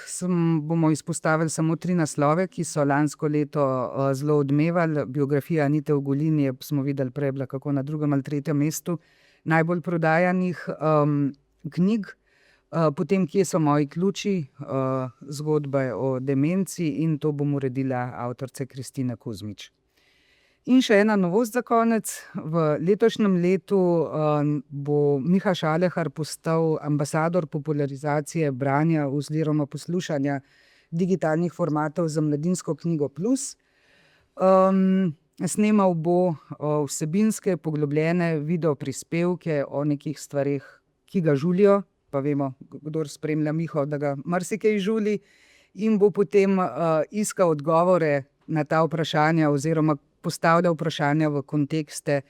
bomo izpostavili samo 3 naslove, ki so lansko leto zelo odmevali. Biografija Anite Ogulin smo videli prej, bila kako na 2. ali 3. mestu najbolj prodajanih knjig. Potem Kje so moji ključi, zgodba o demenci, in to bom uredila avtorica Kristina Kuzmič. In še ena novost za konec. V letošnjem letu bo Miha Šalehar postal ambasador popularizacije branja oziroma poslušanja digitalnih formatov za Mladinsko knjigo Plus. Snemal bo vsebinske, poglobljene video prispevke o nekih stvareh, ki ga žulijo, pa vemo, kdor spremlja Miho, da ga marsikaj žuli, in bo potem iskal odgovore na ta vprašanja oziroma postavlja vprašanja v kontekste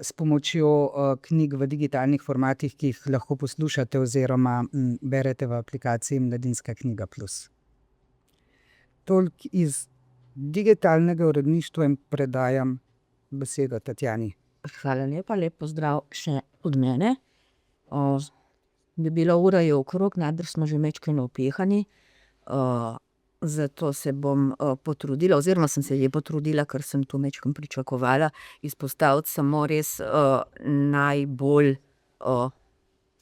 s pomočjo knjig v digitalnih formatih, ki jih lahko poslušate oziroma berete v aplikaciji Mladinska knjiga Plus. Toliko iz digitalnega uredništva in predajam besedo Tatjani. Hvala lepa, lep pozdrav še od mene. Bila ura je okrog, najbrž smo že majčkeno upehani, zato se bom potrudila, oziroma sem se že potrudila, ker sem tu majčkeno pričakovala, izpostaviti samo res najbolj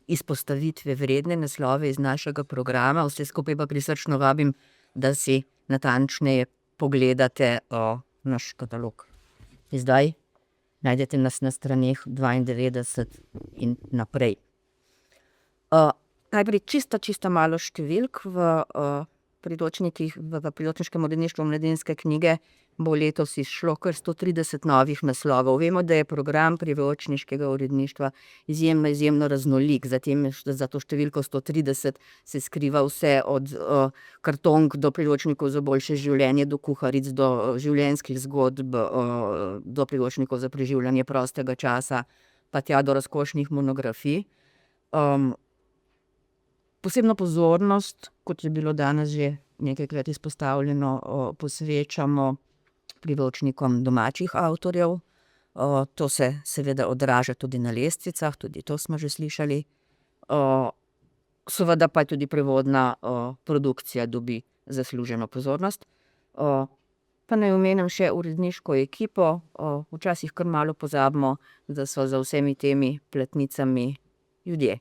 izpostavitve vredne naslove iz našega programa. Vse skupaj pa prisrčno vabim, da si natančneje pogledate naš katalog. Zdaj najdete nas na straneh 92 in naprej. Najprej čista malo številk v priročnikih, v priročniškem uredništvu Mladinske knjige bo letos izšlo kar 130 novih naslovov. Vemo, da je program priročniškega uredništva izjemno raznolik. Za to številko 130 se skriva vse od kartonk do priročnikov za boljše življenje, do kuharic, do življenjskih zgodb, do priročnikov za preživljanje prostega časa, pa tja do razkošnih monografij. Posebno pozornost, kot je bilo danes že nekajkrat izpostavljeno, posvečamo priročnikom domačih avtorjev. To se seveda odraža tudi na lestvicah, tudi to smo že slišali. Seveda pa tudi prevodna produkcija dobi zasluženo pozornost. Pa naj omenim še uredniško ekipo. Včasih kar malo pozabimo, da so za vsemi temi platnicami ljudje.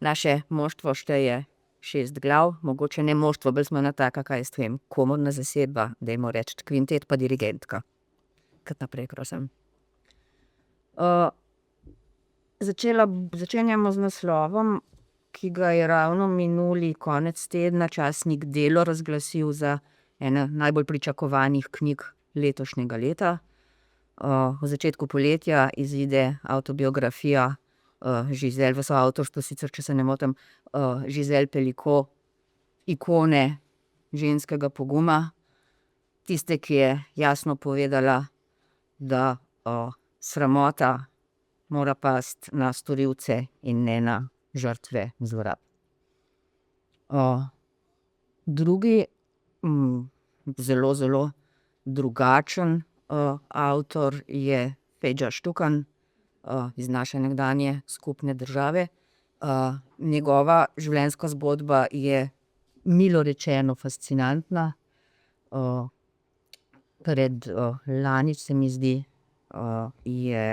Naše moštvo šteje 6 glav, mogoče ne moštvo, bolj smo ena taka, kaj jaz vem, komorna zasedba, dajmo reči, kvintet pa dirigentka. Kar naprej, prosim. Začenjamo z naslovom, ki ga je ravno minuli konec tedna časnik Delo razglasil za eno najbolj pričakovanih knjig letošnjega leta. V začetku poletja izide avtobiografija Giselle, v soavtorstvu sicer, če se ne motim, Giselle Pelicot, ikone ženskega poguma, tiste, ki je jasno povedala, da sramota mora pasti na storilce in ne na žrtve zlorab. Drugi, zelo drugačen avtor je Feđa Štukan iz naše nekdanje skupne države. Njegova življenjska zgodba je milo rečeno fascinantna. Predlani, se mi zdi, je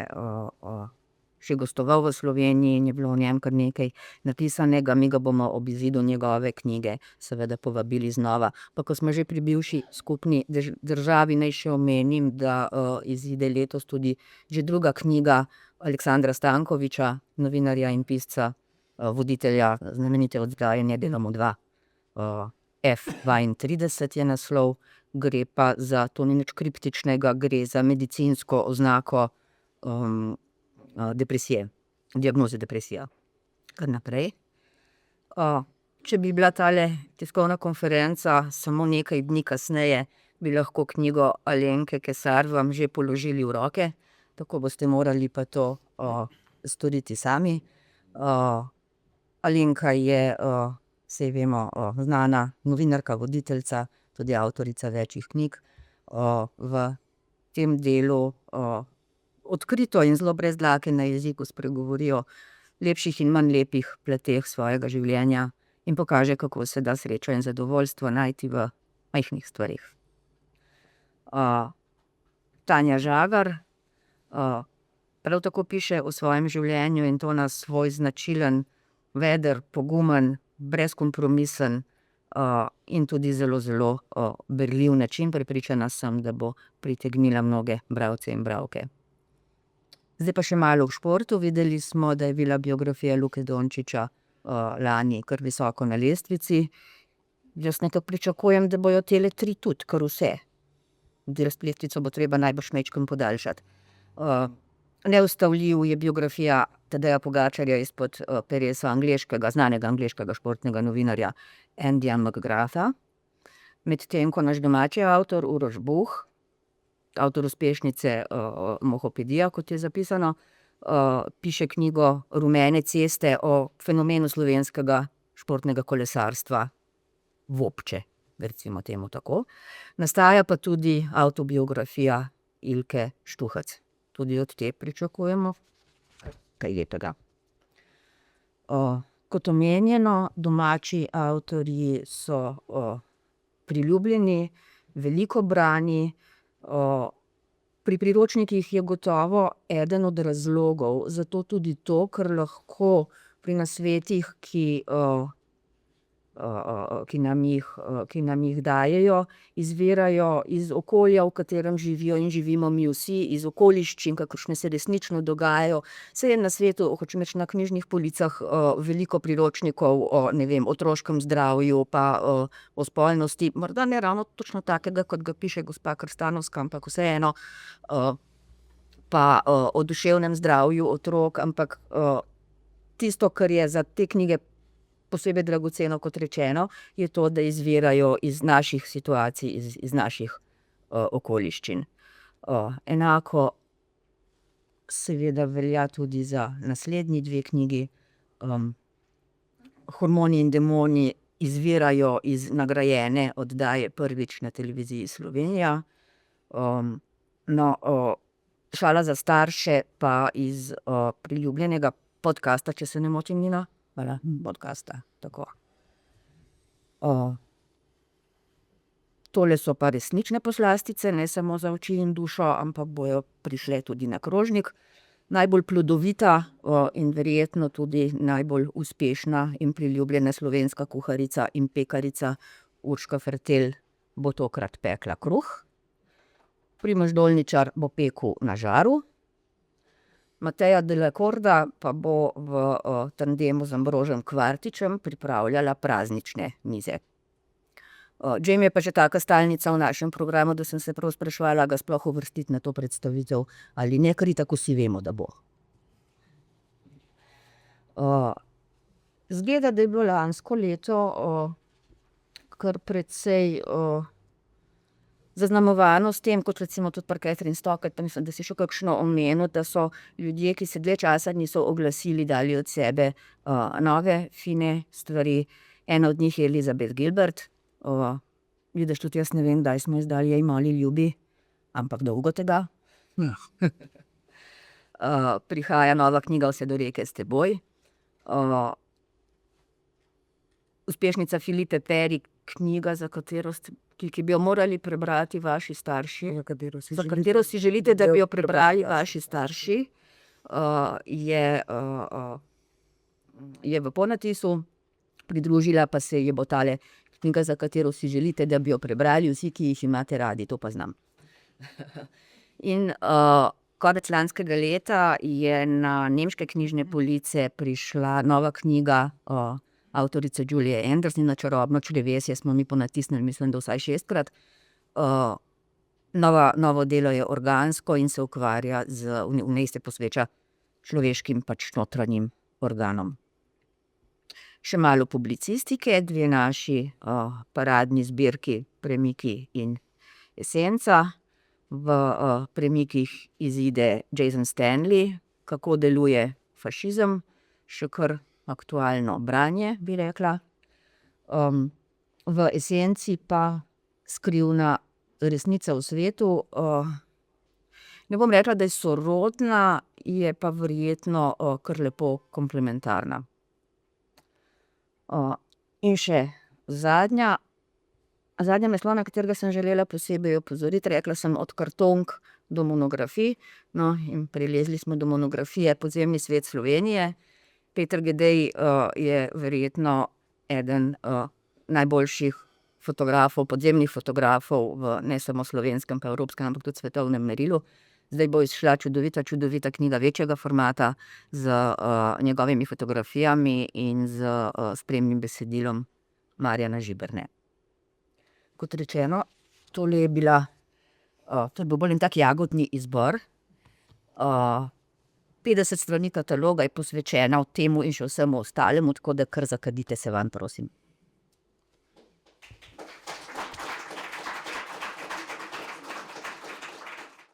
še gostoval v Sloveniji in je bilo o njem kar nekaj napisanega. Mi ga bomo ob izidu njegove knjige seveda povabili znova. Pa ko smo že pri bivši skupni državi, naj še omenim, da izide letos tudi že druga knjiga Aleksandra Stankoviča, novinarja in pisca, voditelja znamenite oddaje Ne delamo dva. F32 je naslov, gre pa za, to ni nič kriptičnega, gre za medicinsko oznako depresije, diagnoze depresija. Kar naprej. Če bi bila tale tiskovna konferenca samo nekaj dni kasneje, bi lahko knjigo Alenke Kesar vam že položili v roke, tako boste morali pa to storiti sami. Alenka je, saj vemo, znana novinarka, voditeljica, tudi avtorica večjih knjig. V tem delu odkrito in zelo brez dlake na jeziku spregovori o lepših in manj lepih plateh svojega življenja in pokaže, kako se da srečo in zadovoljstvo najti v majhnih stvareh. Tanja Žagar prav tako piše o svojem življenju, in to na svoj značilen, veder, pogumen, brezkompromisen in tudi zelo berljiv način. Prepričana sem, da bo pritegnila mnoge bralce in bralke. Zdaj pa še malo v športu. Videli smo, da je bila biografija Luke Dončića lani kar visoko na lestvici. Jaz nekako pričakujem, da bojo tele 3 tudi, kar vse. Lestvico bo treba najbrž majčkeno podaljšati. Neustavljiv je biografija Tadeja Pogačarja izpod peresa znanega angleškega športnega novinarja Andyja McGratha. Medtem ko naš domači avtor Uroš Buh, avtor uspešnice Mohopedija, kot je zapisano, piše knjigo Rumene ceste o fenomenu slovenskega športnega kolesarstva vobče, recimo temu tako. Nastaja pa tudi avtobiografija Ilke Štuhec. Tudi od te pričakujemo kaj lepega. Kot omenjeno, domači avtorji so priljubljeni, veliko brani. Pri priročnikih je gotovo eden od razlogov, zato tudi to, ker lahko pri nasvetih, ki nam jih dajejo, izvirajo iz okolja, v katerem živijo in živimo mi vsi, iz okoliščin, kakršne se resnično dogajajo. Saj je na svetu, hočem reči, na knjižnih policah veliko priročnikov o, ne vem, otroškem zdravju, pa o spolnosti, morda ne ravno točno takega, kot ga piše gospa Krstanovska, ampak vseeno, pa o duševnem zdravju otrok, ampak tisto, kar je za te knjige posebej dragoceno, kot rečeno, je to, da izvirajo iz naših situacij, iz naših okoliščin. Enako seveda velja tudi za naslednji dve knjigi. Hormoni in demoni izvirajo iz nagrajene oddaje Prvič na televiziji Slovenija. Šala za starše pa iz priljubljenega podcasta, če se ne motim, Nina? Hvala, podcasta, tako. Tole so pa resnične poslastice, ne samo za oči in dušo, ampak bojo prišle tudi na krožnik. Najbolj plodovita in verjetno tudi najbolj uspešna in priljubljena slovenska kuharica in pekarica Urška Fertelj bo tokrat pekla kruh. Primož Dolničar bo pekel na žaru. Mateja de la Corda pa bo v tandemu z Ambrožem Kvartičem pripravljala praznične mize. Jamie je pa že taka stalnica v našem programu, da sem se prav spraševala, ga sploh uvrstiti na to predstavitev ali ne, ker itak vsi vemo, da bo. Izgleda, da je bilo lansko leto kar precej zaznamovano s tem, kot recimo tudi pri Catherine Stockett, pa mislim, da si še kakšno omenil, da so ljudje, ki se dlje časa niso oglasili, dali od sebe nove, fine stvari. Ena od njih je Elizabeth Gilbert. Vidiš, tudi jaz ne vem, kdaj smo izdali Jej mali ljubi, ampak dolgo tega. Prihaja nova knjiga Vse do reke s teboj. Uspešnica Filipe Perry, knjiga, za katero ki bi jo morali prebrati vaši starši, za katero si želite, da bi jo prebrali vaši starši, je v ponatisu, pridružila pa se je bo tale knjiga, za katero si želite, da bi jo prebrali vsi, ki jih imate radi, to pa znam. In konec lanskega leta je na nemške knjižne police prišla nova knjiga avtorice Julie Anderson, Na čarobno črevesje smo mi ponatisnili, mislim, da vsaj 6-krat. Novo delo je organsko in se ukvarja v njej se posveča človeškim pač notranjim organom. Še malo publicistike, dve naši paradni zbirki Premiki in Esenca. V Premikih izide Jason Stanley, Kako deluje fašizem, še kar aktualno branje, bi rekla. V Esenci pa Skrivna resnica v svetu. Ne bom rekla, da je sorodna, je pa verjetno kar lepo komplementarna. In še zadnja naslov, na katerega sem želela posebej opozoriti, rekla sem od kartonk do monografij, no, in prilezli smo do monografije Podzemni svet Slovenije. Peter Gedej je verjetno eden najboljših fotografov, podzemnih fotografov v ne samo slovenskem, pa evropskem, ampak tudi svetovnem merilu. Zdaj bo izšla čudovita knjiga večjega formata z njegovimi fotografijami in z spremnim besedilom Marjana Žiberne. Kot rečeno, tole je bil bolj en tak jagodni izbor. 50 strani kataloga je posvečena temu in še vsemu ostalemu, tako da kar zakadite se vanj, prosim.